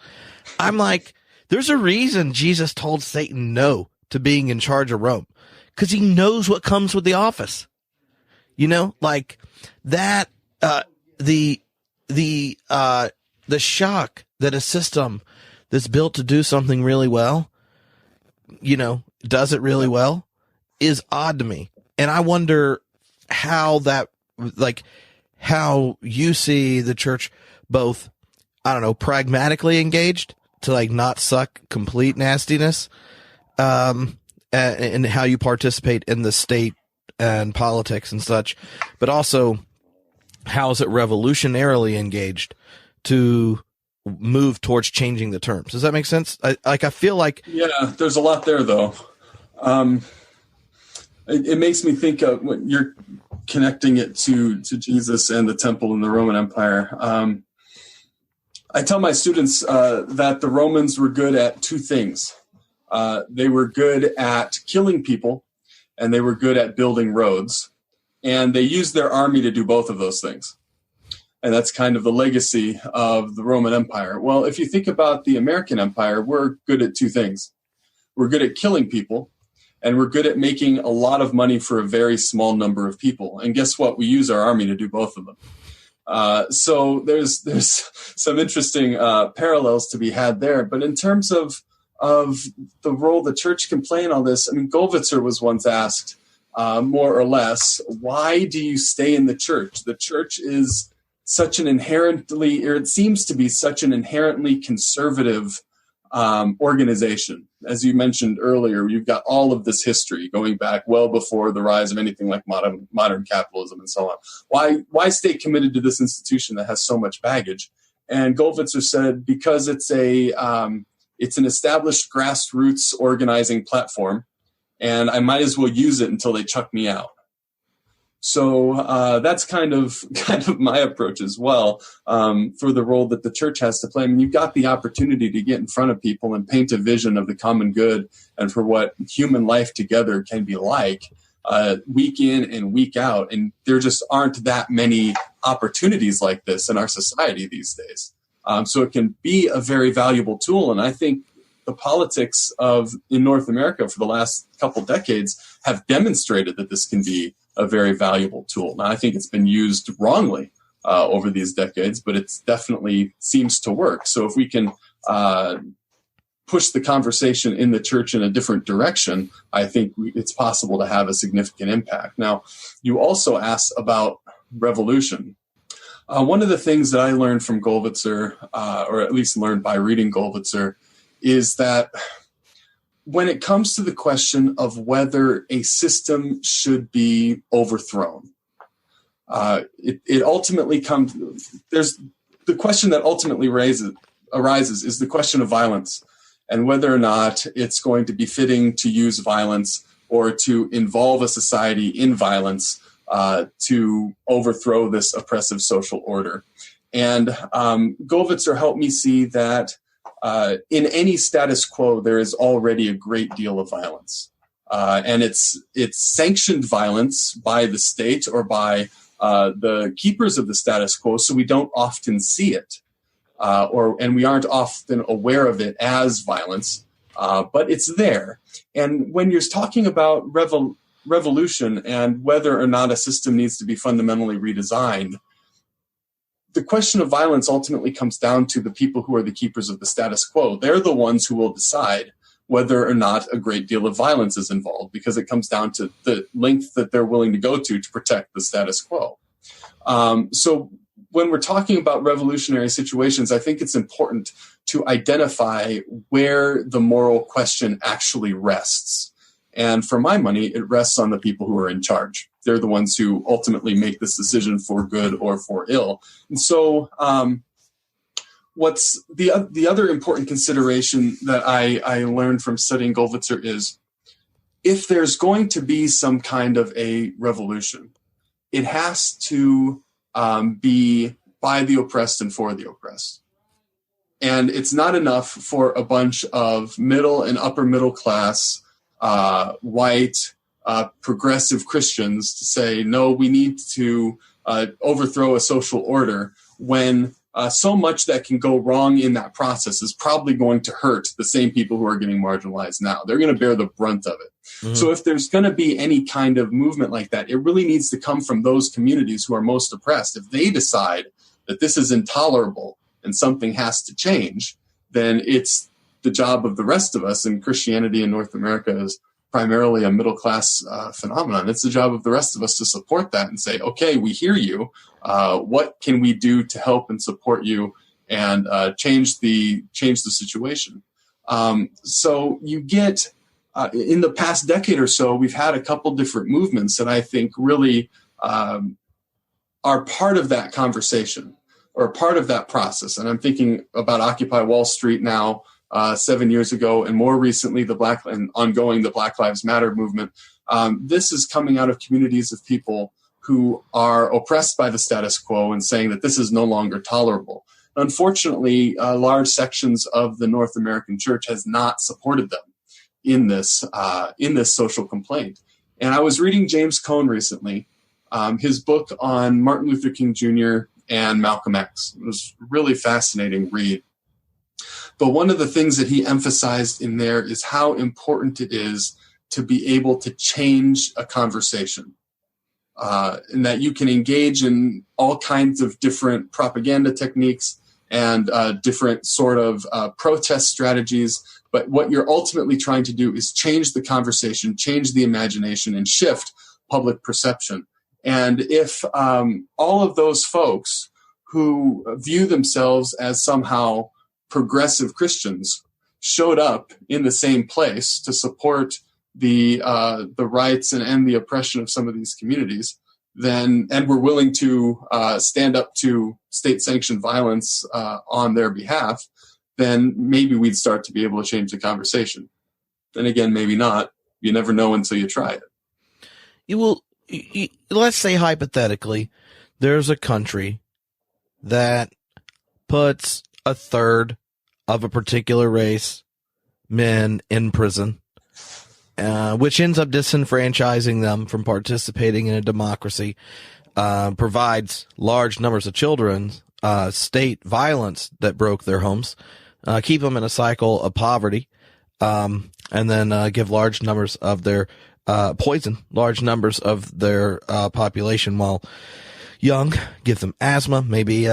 I'm like, there's a reason Jesus told Satan no to being in charge of Rome, because he knows what comes with the office. You know, like that, the shock that a system that's built to do something really well, you know, does it really well, is odd to me. And I wonder how you see the church both, I don't know, pragmatically engaged to like not suck complete nastiness, and how you participate in the state and politics and such, but also how is it revolutionarily engaged to move towards changing the terms? Does that make sense? I feel like, yeah, there's a lot there though. It makes me think of when you're connecting it to Jesus and the temple in the Roman Empire. I tell my students that the Romans were good at two things. They were good at killing people, and they were good at building roads. And they used their army to do both of those things. And that's kind of the legacy of the Roman Empire. Well, if you think about the American Empire, we're good at two things. We're good at killing people, and we're good at making a lot of money for a very small number of people. And guess what? We use our army to do both of them. So there's some interesting parallels to be had there. But in terms of the role the church can play in all this, I mean, Gollwitzer was once asked, more or less, why do you stay in the church? The church is such an inherently, or it seems to be such an inherently conservative organization. As you mentioned earlier, you've got all of this history going back well before the rise of anything like modern capitalism and so on. Why stay committed to this institution that has so much baggage? And Gollwitzer said, because it's an established grassroots organizing platform, and I might as well use it until they chuck me out. So that's kind of my approach as well, for the role that the church has to play. I mean, you've got the opportunity to get in front of people and paint a vision of the common good and for what human life together can be like, week in and week out. And there just aren't that many opportunities like this in our society these days. So it can be a very valuable tool. And I think the politics in North America for the last couple decades have demonstrated that this can be a very valuable tool. Now, I think it's been used wrongly over these decades, but it definitely seems to work. So if we can push the conversation in the church in a different direction, I think it's possible to have a significant impact. Now, you also asked about revolution. One of the things that I learned from Gollwitzer, or at least learned by reading Gollwitzer, is that when it comes to the question of whether a system should be overthrown, it ultimately comes. There's the question that ultimately arises is the question of violence, and whether or not it's going to be fitting to use violence or to involve a society in violence to overthrow this oppressive social order. And Gollwitzer helped me see that in any status quo, there is already a great deal of violence. And it's sanctioned violence by the state or by the keepers of the status quo, so we don't often see it, and we aren't often aware of it as violence, but it's there. And when you're talking about revolution and whether or not a system needs to be fundamentally redesigned, the question of violence ultimately comes down to the people who are the keepers of the status quo. They're the ones who will decide whether or not a great deal of violence is involved, because it comes down to the length that they're willing to go to protect the status quo. So when we're talking about revolutionary situations, I think it's important to identify where the moral question actually rests. And for my money, it rests on the people who are in charge. They're the ones who ultimately make this decision for good or for ill. And so what's the other important consideration that I learned from studying Gollwitzer is, if there's going to be some kind of a revolution, it has to be by the oppressed and for the oppressed. And it's not enough for a bunch of middle and upper middle class, white, progressive Christians to say, no, we need to overthrow a social order, when so much that can go wrong in that process is probably going to hurt the same people who are getting marginalized now. They're going to bear the brunt of it. Mm-hmm. So if there's going to be any kind of movement like that, it really needs to come from those communities who are most oppressed. If they decide that this is intolerable and something has to change, then it's the job of the rest of us. And Christianity in North America is primarily a middle-class phenomenon. It's the job of the rest of us to support that and say, okay, we hear you. What can we do to help and support you and change the situation? So you get, in the past decade or so, we've had a couple different movements that I think really are part of that conversation or part of that process. And I'm thinking about Occupy Wall Street now, 7 years ago, and more recently, the Black Lives Matter movement. This is coming out of communities of people who are oppressed by the status quo and saying that this is no longer tolerable. Unfortunately, large sections of the North American church has not supported them in this social complaint. And I was reading James Cone recently, his book on Martin Luther King Jr. and Malcolm X. It was a really fascinating read. But one of the things that he emphasized in there is how important it is to be able to change a conversation, and that you can engage in all kinds of different propaganda techniques and different sort of protest strategies. But what you're ultimately trying to do is change the conversation, change the imagination, and shift public perception. And if all of those folks who view themselves as somehow progressive Christians showed up in the same place to support the rights and end the oppression of some of these communities, and were willing to stand up to state-sanctioned violence on their behalf, then maybe we'd start to be able to change the conversation. Then again, maybe not. You never know until you try it. Let's say hypothetically, there's a country that puts a third of a particular race men in prison, which ends up disenfranchising them from participating in a democracy, provides large numbers of children state violence that broke their homes, keep them in a cycle of poverty, and then give large numbers of their poison large numbers of their population while young, give them asthma, maybe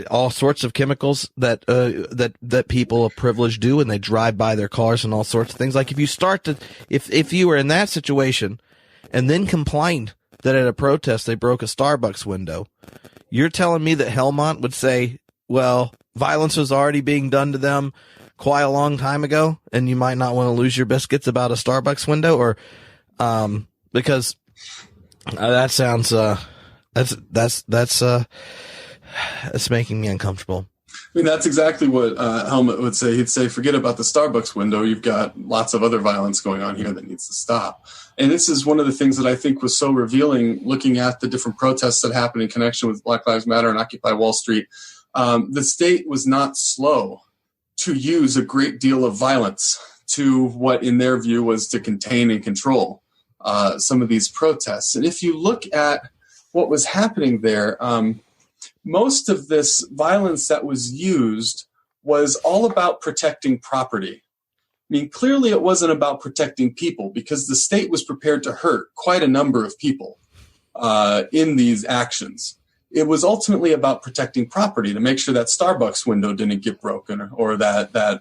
all sorts of chemicals that people of privilege do, and they drive by their cars and all sorts of things. Like if you were in that situation and then complained that at a protest they broke a Starbucks window, you're telling me that Helmut would say, well, violence was already being done to them quite a long time ago, and you might not want to lose your biscuits about a Starbucks window, or because that sounds that's making me uncomfortable. I mean, that's exactly what Helmut would say. He'd say, forget about the Starbucks window. You've got lots of other violence going on here that needs to stop. And this is one of the things that I think was so revealing looking at the different protests that happened in connection with Black Lives Matter and Occupy Wall Street. The state was not slow to use a great deal of violence to what, in their view, was to contain and control some of these protests. And if you look at what was happening there, most of this violence that was used was all about protecting property. I mean, clearly it wasn't about protecting people, because the state was prepared to hurt quite a number of people in these actions. It was ultimately about protecting property, to make sure that Starbucks window didn't get broken, or that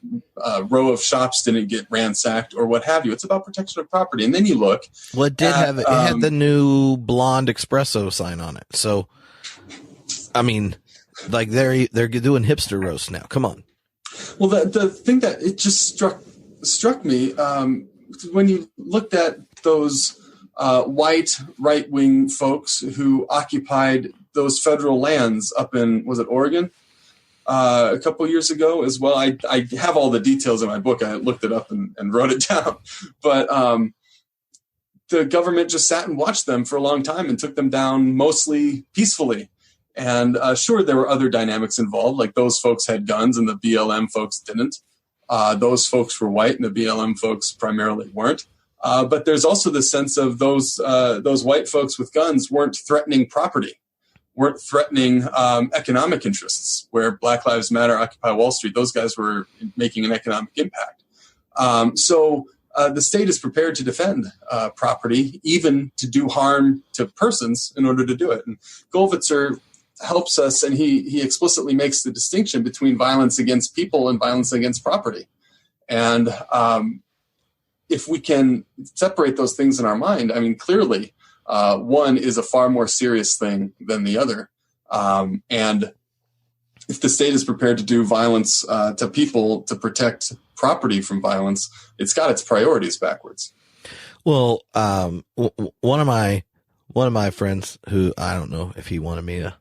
row of shops didn't get ransacked, or what have you. It's about protection of property. And then you look. Well, it had the new blonde espresso sign on it. So, I mean, like they're doing hipster roast now. Come on. Well, the thing that it just struck me when you looked at those white right-wing folks who occupied those federal lands up in, was it Oregon, a couple of years ago as well. I have all the details in my book. I looked it up and wrote it down. But the government just sat and watched them for a long time and took them down mostly peacefully. And sure, there were other dynamics involved, like those folks had guns and the BLM folks didn't. Those folks were white and the BLM folks primarily weren't. But there's also the sense of those white folks with guns weren't threatening property, weren't threatening economic interests, where Black Lives Matter, Occupy Wall Street, those guys were making an economic impact. So the state is prepared to defend property, even to do harm to persons in order to do it. And Gollwitzer helps us, and he explicitly makes the distinction between violence against people and violence against property. And if we can separate those things in our mind, I mean, clearly one is a far more serious thing than the other. And if the state is prepared to do violence to people to protect property from violence, it's got its priorities backwards. Well, one of my friends, who I don't know if he wanted me to,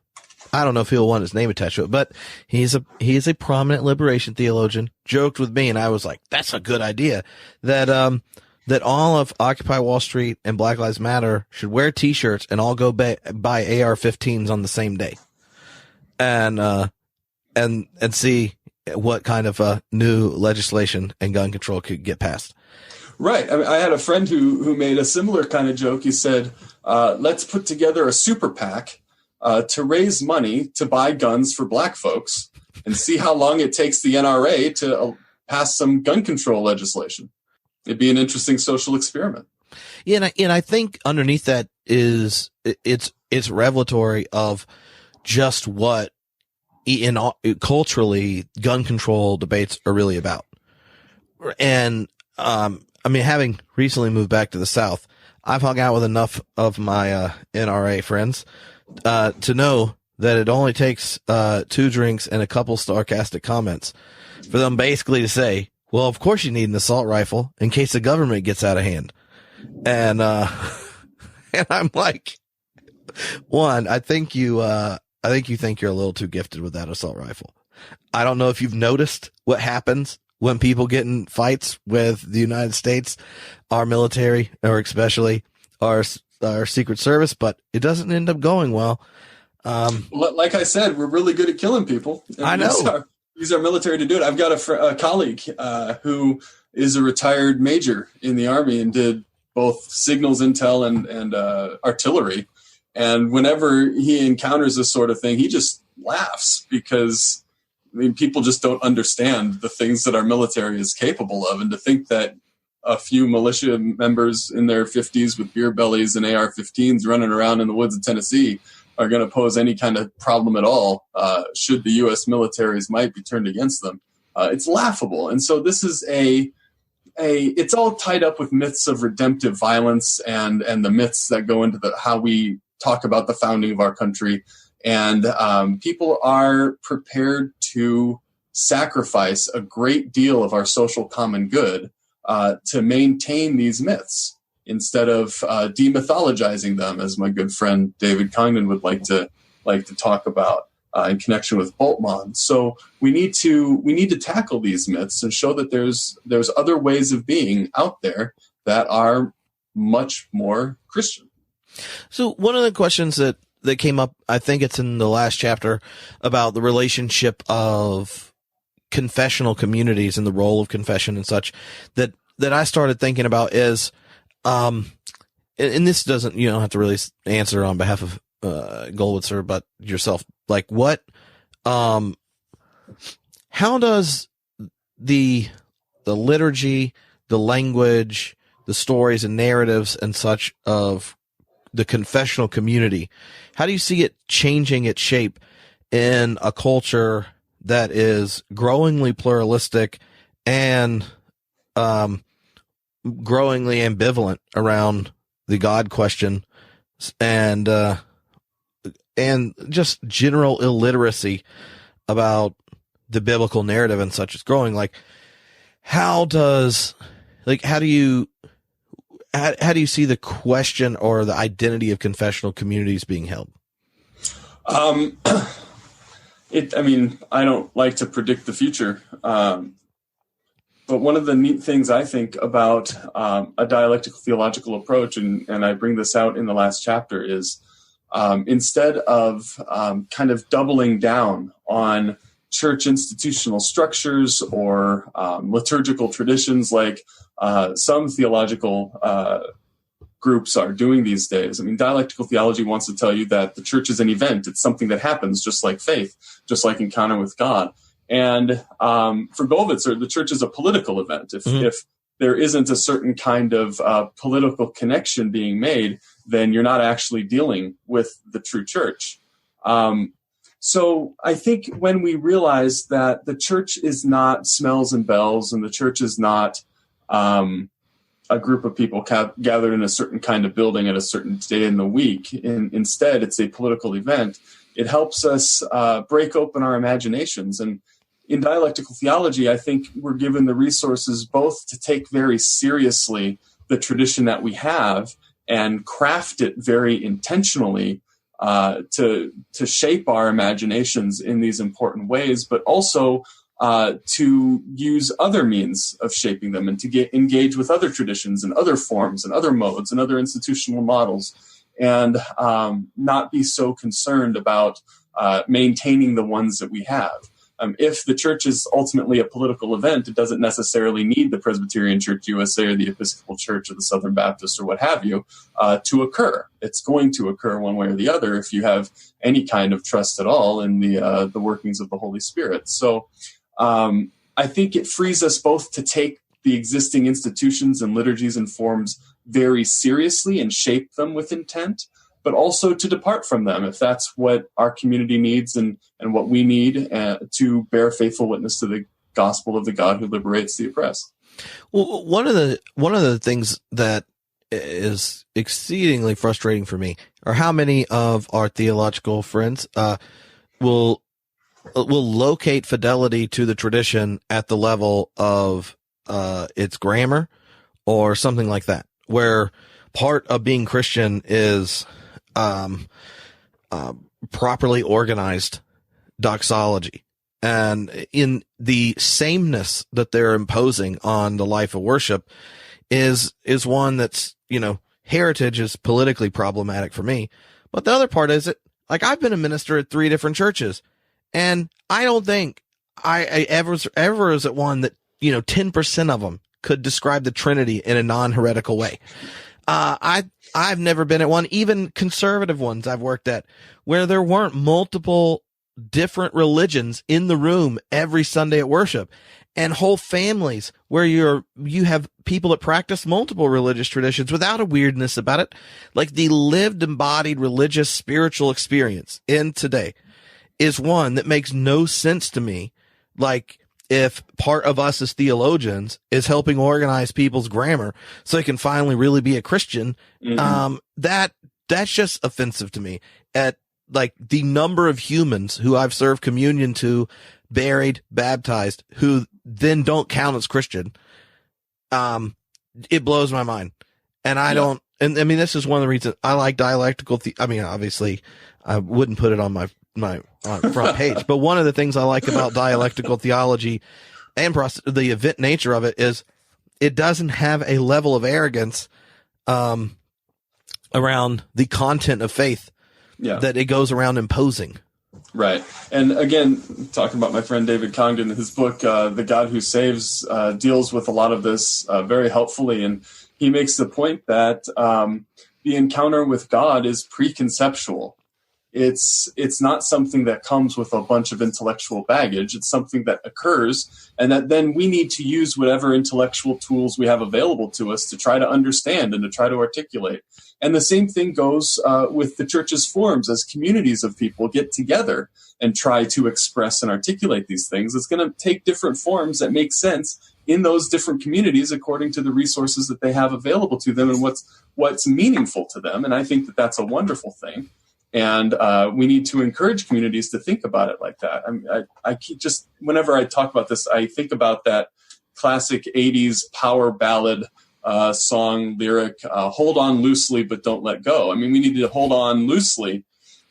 I don't know if he'll want his name attached to it, but he's a prominent liberation theologian, joked with me, and I was like, that's a good idea, that all of Occupy Wall Street and Black Lives Matter should wear t-shirts and all go buy AR-15s on the same day. And see what kind of new legislation and gun control could get passed. Right. I mean, I had a friend who made a similar kind of joke. He said, let's put together a super PAC to raise money to buy guns for black folks and see how long it takes the NRA to pass some gun control legislation. It'd be an interesting social experiment. Yeah, and I think underneath that is it's revelatory of just what culturally gun control debates are really about. And I mean, having recently moved back to the South, I've hung out with enough of my NRA friends to know that it only takes 2 drinks and a couple sarcastic comments for them basically to say, well, of course you need an assault rifle in case the government gets out of hand. And and I'm like, one, I think you think you're a little too gifted with that assault rifle. I don't know if you've noticed what happens when people get in fights with the United States, our military, or especially our Secret Service, but it doesn't end up going well. Like I said, we're really good at killing people. I know. Use our military to do it. I've got a colleague who is a retired major in the Army and did both signals intel and artillery. And whenever he encounters this sort of thing, he just laughs because, I mean, people just don't understand the things that our military is capable of. And to think that a few militia members in their 50s with beer bellies and AR-15s running around in the woods of Tennessee are going to pose any kind of problem at all should the U.S. military's might be turned against them. It's laughable. And so this is it's all tied up with myths of redemptive violence and the myths that go into how we talk about the founding of our country. And people are prepared to sacrifice a great deal of our social common good to maintain these myths instead of demythologizing them, as my good friend David Congdon would like to talk about. in connection with Bultmann. So we need to tackle these myths and show that there's other ways of being out there that are much more Christian. So one of the questions that came up, I think it's in the last chapter, about the relationship of confessional communities and the role of confession and such, that I started thinking about is, and this doesn't, you don't have to really answer on behalf of Gollwitzer, but yourself, like what, how does the liturgy, the language, the stories and narratives and such of the confessional community, how do you see it changing its shape in a culture that is growingly pluralistic and growingly ambivalent around the God question and just general illiteracy about the biblical narrative and such is growing? Like, how do you see the question or the identity of confessional communities being held? I don't like to predict the future. But one of the neat things I think about a dialectical theological approach, and I bring this out in the last chapter, is instead of kind of doubling down on church institutional structures or liturgical traditions like some theological groups are doing these days. I mean, dialectical theology wants to tell you that the church is an event. It's something that happens, just like faith, just like encounter with God. And for Gollwitzer, the church is a political event. If there isn't a certain kind of political connection being made, then you're not actually dealing with the true church. So I think when we realize that the church is not smells and bells, and the church is not a group of people gathered in a certain kind of building at a certain day in the week, instead it's a political event, it helps us break open our imaginations. And in dialectical theology, I think we're given the resources both to take very seriously the tradition that we have and craft it very intentionally to shape our imaginations in these important ways, but also to use other means of shaping them and to engage with other traditions and other forms and other modes and other institutional models, and not be so concerned about maintaining the ones that we have. If the church is ultimately a political event, it doesn't necessarily need the Presbyterian Church USA or the Episcopal Church or the Southern Baptist or what have you to occur. It's going to occur one way or the other if you have any kind of trust at all in the workings of the Holy Spirit. So I think it frees us both to take the existing institutions and liturgies and forms very seriously and shape them with intent, but also to depart from them if that's what our community needs and what we need to bear faithful witness to the gospel of the God who liberates the oppressed. Well, one of the things that is exceedingly frustrating for me are how many of our theological friends will locate fidelity to the tradition at the level of its grammar or something like that, where part of being Christian is properly organized doxology. And in the sameness that they're imposing on the life of worship is one that's, heritage is politically problematic for me. But the other part is like I've been a minister at 3 different churches, and I don't think I ever was at one that, 10% of them could describe the Trinity in a non-heretical way. I've never been at one, even conservative ones I've worked at, where there weren't multiple different religions in the room every Sunday at worship, and whole families where you have people that practice multiple religious traditions without a weirdness about it. Like the lived, embodied religious spiritual experience in today is one that makes no sense to me. Like, if part of us as theologians is helping organize people's grammar so they can finally really be a Christian, that's just offensive to me. At like the number of humans who I've served communion to, buried, baptized, who then don't count as Christian, it blows my mind. And I don't, and I mean, this is one of the reasons I like dialectical. Obviously I wouldn't put it on my my front page. But one of the things I like about dialectical theology and the event nature of it is it doesn't have a level of arrogance around the content of faith that it goes around imposing. Right. And again, talking about my friend David Congdon, his book, The God Who Saves, deals with a lot of this very helpfully. And he makes the point that the encounter with God is preconceptual. It's not something that comes with a bunch of intellectual baggage. It's something that occurs, and that then we need to use whatever intellectual tools we have available to us to try to understand and to try to articulate. And the same thing goes with the church's forms. As communities of people get together and try to express and articulate these things, it's going to take different forms that make sense in those different communities according to the resources that they have available to them and what's meaningful to them. And I think that that's a wonderful thing. And we need to encourage communities to think about it like that. I keep just, whenever I talk about this, I think about that classic 80s power ballad song lyric, hold on loosely, but don't let go. I mean, we need to hold on loosely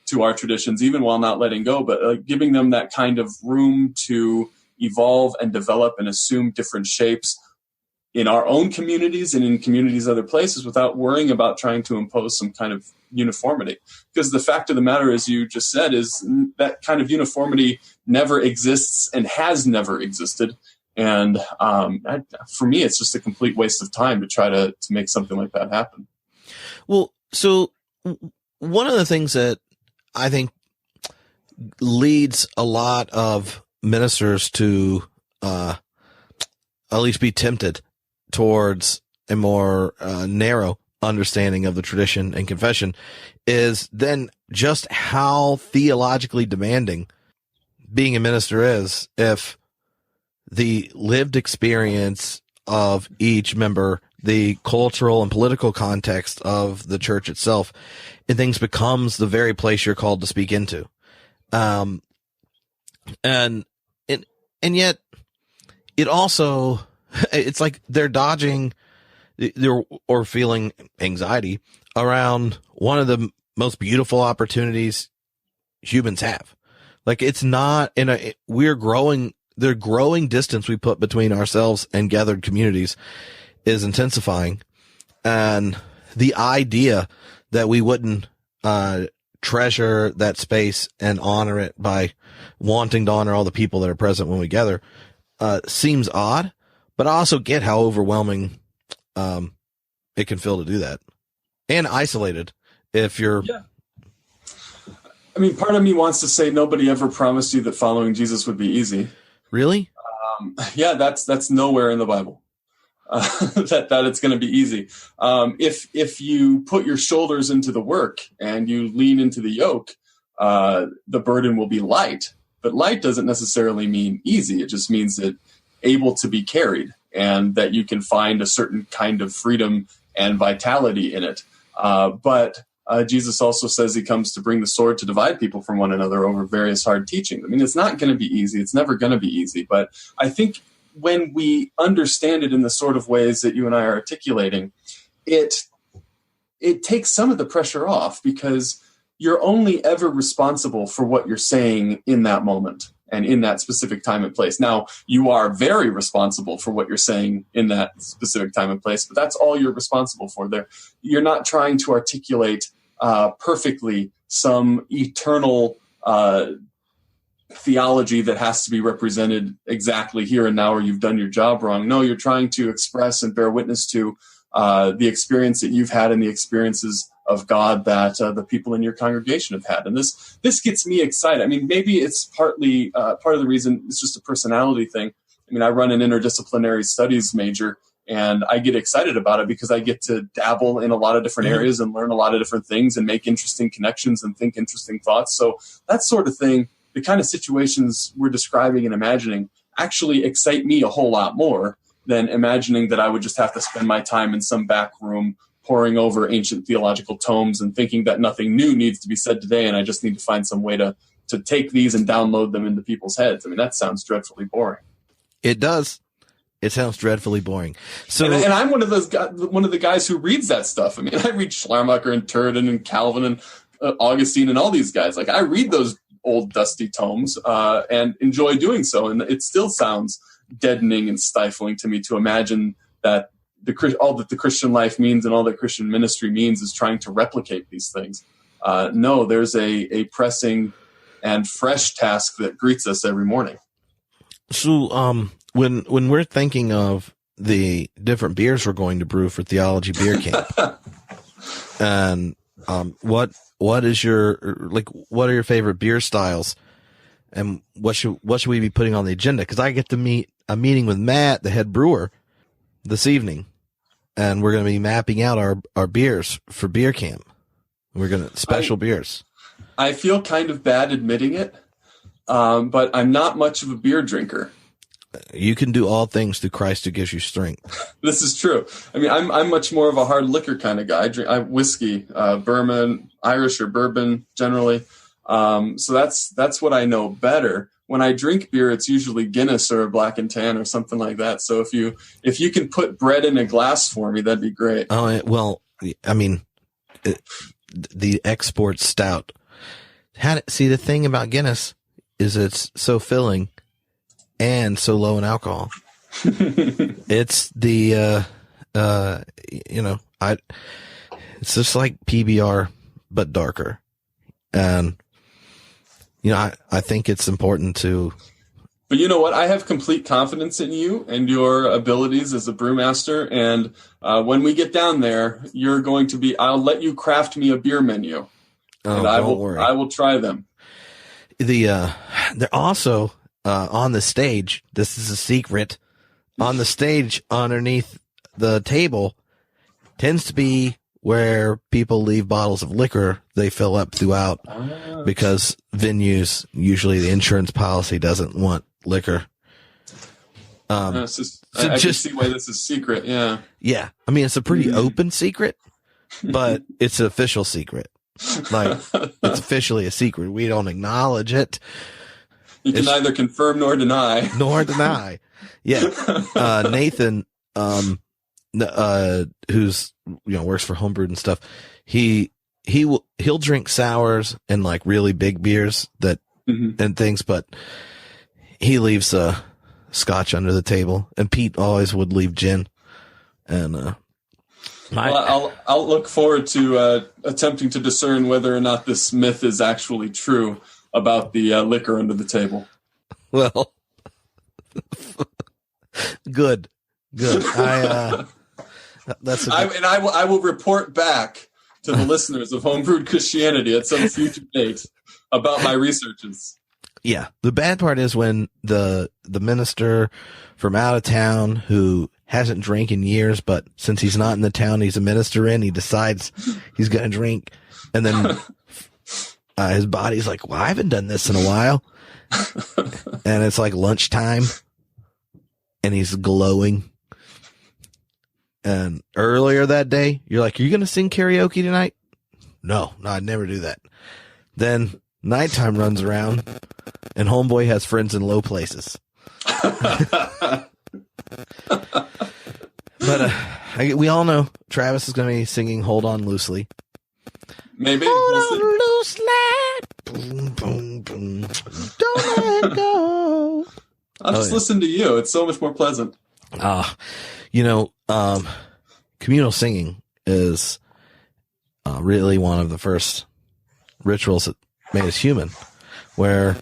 to our traditions, even while not letting go, but giving them that kind of room to evolve and develop and assume different shapes in our own communities and in communities other places without worrying about trying to impose some kind of uniformity. Because the fact of the matter, as you just said, is that kind of uniformity never exists and has never existed. And for me, it's just a complete waste of time to try to make something like that happen. Well, so one of the things that I think leads a lot of ministers to at least be tempted towards a more narrow understanding of the tradition and confession is then just how theologically demanding being a minister is if the lived experience of each member, the cultural and political context of the church itself, and things becomes the very place you're called to speak into. And yet it also, it's like they're dodging or feeling anxiety around one of the most beautiful opportunities humans have. Like it's not the growing distance we put between ourselves and gathered communities is intensifying. And the idea that we wouldn't, treasure that space and honor it by wanting to honor all the people that are present when we gather, seems odd, but I also get how overwhelming it can feel to do that, and isolated if you're. Yeah. I mean, part of me wants to say nobody ever promised you that following Jesus would be easy. Really? Yeah, that's nowhere in the Bible. That it's going to be easy. If you put your shoulders into the work and you lean into the yoke, the burden will be light. But light doesn't necessarily mean easy. It just means that able to be carried, and that you can find a certain kind of freedom and vitality in it. But Jesus also says he comes to bring the sword to divide people from one another over various hard teaching. I mean, it's not going to be easy. It's never going to be easy. But I think when we understand it in the sort of ways that you and I are articulating, it takes some of the pressure off, because you're only ever responsible for what you're saying in that moment and in that specific time and place. Now, you are very responsible for what you're saying in that specific time and place, but that's all you're responsible for there. You're not trying to articulate perfectly some eternal theology that has to be represented exactly here and now, or you've done your job wrong. No, you're trying to express and bear witness to the experience that you've had and the experiences of God that the people in your congregation have had. And this gets me excited. I mean, maybe it's partly part of the reason it's just a personality thing. I mean, I run an interdisciplinary studies major, and I get excited about it because I get to dabble in a lot of different areas and learn a lot of different things and make interesting connections and think interesting thoughts. So that sort of thing, the kind of situations we're describing and imagining, actually excite me a whole lot more than imagining that I would just have to spend my time in some back room poring over ancient theological tomes and thinking that nothing new needs to be said today, and I just need to find some way to take these and download them into people's heads. I mean, that sounds dreadfully boring. It does. It sounds dreadfully boring. So, and I'm one of the guys who reads that stuff. I mean, I read Schleiermacher and Turretin and Calvin and Augustine and all these guys. Like, I read those old dusty tomes and enjoy doing so. And it still sounds deadening and stifling to me to imagine that all that the Christian life means and all that Christian ministry means is trying to replicate these things. No, there's a pressing and fresh task that greets us every morning. So, when we're thinking of the different beers we're going to brew for Theology Beer Camp, and what is what are your favorite beer styles, and what should we be putting on the agenda? Because I get to a meeting with Matt, the head brewer, this evening, and we're going to be mapping out our beers for beer camp. We're going to special beers. I feel kind of bad admitting it, but I'm not much of a beer drinker. You can do all things through Christ who gives you strength. This is true. I mean, I'm much more of a hard liquor kind of guy. I drink whiskey, bourbon, Irish or bourbon generally. So that's what I know better. When I drink beer, it's usually Guinness or a Black and Tan or something like that. So if you can put bread in a glass for me, that'd be great. Oh, well, I mean, the export stout. See, the thing about Guinness is it's so filling and so low in alcohol. It's the, it's just like PBR, but darker. And, I think it's important to. But you know what? I have complete confidence in you and your abilities as a brewmaster. And when we get down there, you're going to be, I'll let you craft me a beer menu. And I will try them. They're also on the stage. This is a secret. On the stage underneath the table tends to be where people leave bottles of liquor they fill up throughout because venues, usually the insurance policy doesn't want liquor. I can see why this is secret. Yeah. Yeah. I mean, it's a pretty open secret, but it's an official secret. Like, it's officially a secret. We don't acknowledge it. You can neither confirm nor deny. Yeah. Nathan, who's, works for Homebrewed and stuff. He'll drink sours and like really big beers and things, but he leaves, scotch under the table, and Pete always would leave gin. And, I'll look forward to attempting to discern whether or not this myth is actually true about the liquor under the table. Well, good. I will report back to the listeners of Homebrewed Christianity at some future date about my researches. Yeah, the bad part is when the minister from out of town who hasn't drank in years, but since he's not in the town he's a minister in, he decides he's going to drink. And then his body's like, well, I haven't done this in a while. And it's like lunchtime and he's glowing. And earlier that day, you're like, are you going to sing karaoke tonight? No, I'd never do that. Then nighttime runs around and homeboy has friends in low places. But we all know Travis is going to be singing Hold On Loosely. Maybe. Hold on loosely. Boom, boom, boom. Don't let it go. I'll just listen to you. It's so much more pleasant. Communal singing is really one of the first rituals that made us human, where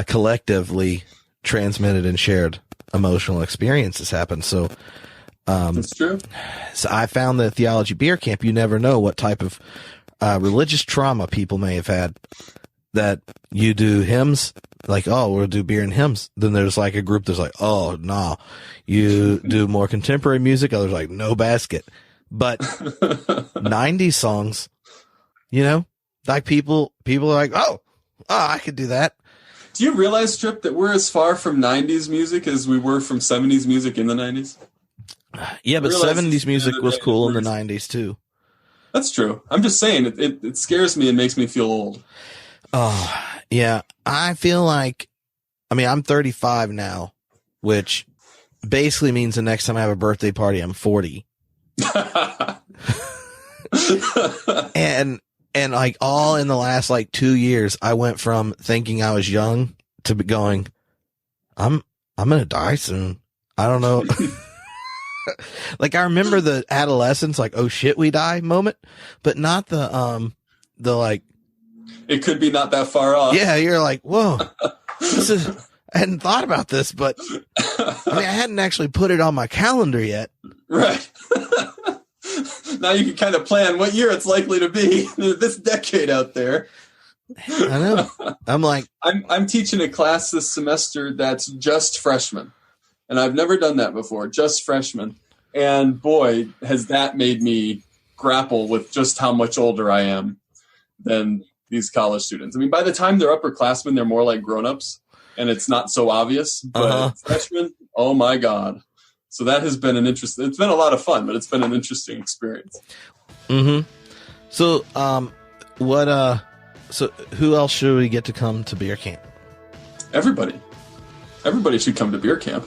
collectively transmitted and shared emotional experiences happen. So that's true. So I found that Theology Beer Camp, you never know what type of religious trauma people may have had. That you do hymns, like, oh, we'll do beer and hymns. Then there's like a group that's like, oh, no, you do more contemporary music. Others like, no basket. But 90s songs, like people are like, oh, I could do that. Do you realize, Tripp, that we're as far from 90s music as we were from 70s music in the 90s? Yeah, but 70s music was cool in the 90s too. That's true. I'm just saying, it scares me and makes me feel old. Oh, yeah. I feel like, I'm 35 now, which basically means the next time I have a birthday party, I'm 40. and And like all in the last like 2 years, I went from thinking I was young to going, I'm going to die soon. I don't know. Like I remember the adolescence, like, oh shit, we die moment, but not the like, it could be not that far off. Yeah. You're like, whoa, I hadn't thought about this, but I mean, I hadn't actually put it on my calendar yet. Right. Now you can kind of plan what year it's likely to be this decade out there. I know. I'm like, I'm teaching a class this semester that's just freshmen. And I've never done that before, just freshmen. And boy, has that made me grapple with just how much older I am than these college students. I mean, by the time they're upperclassmen, they're more like grown-ups, and it's not so obvious. But freshmen, oh my God. So that has been it's been a lot of fun, but it's been an interesting experience. Mm-hmm. So, so who else should we get to come to beer camp? Everybody should come to beer camp.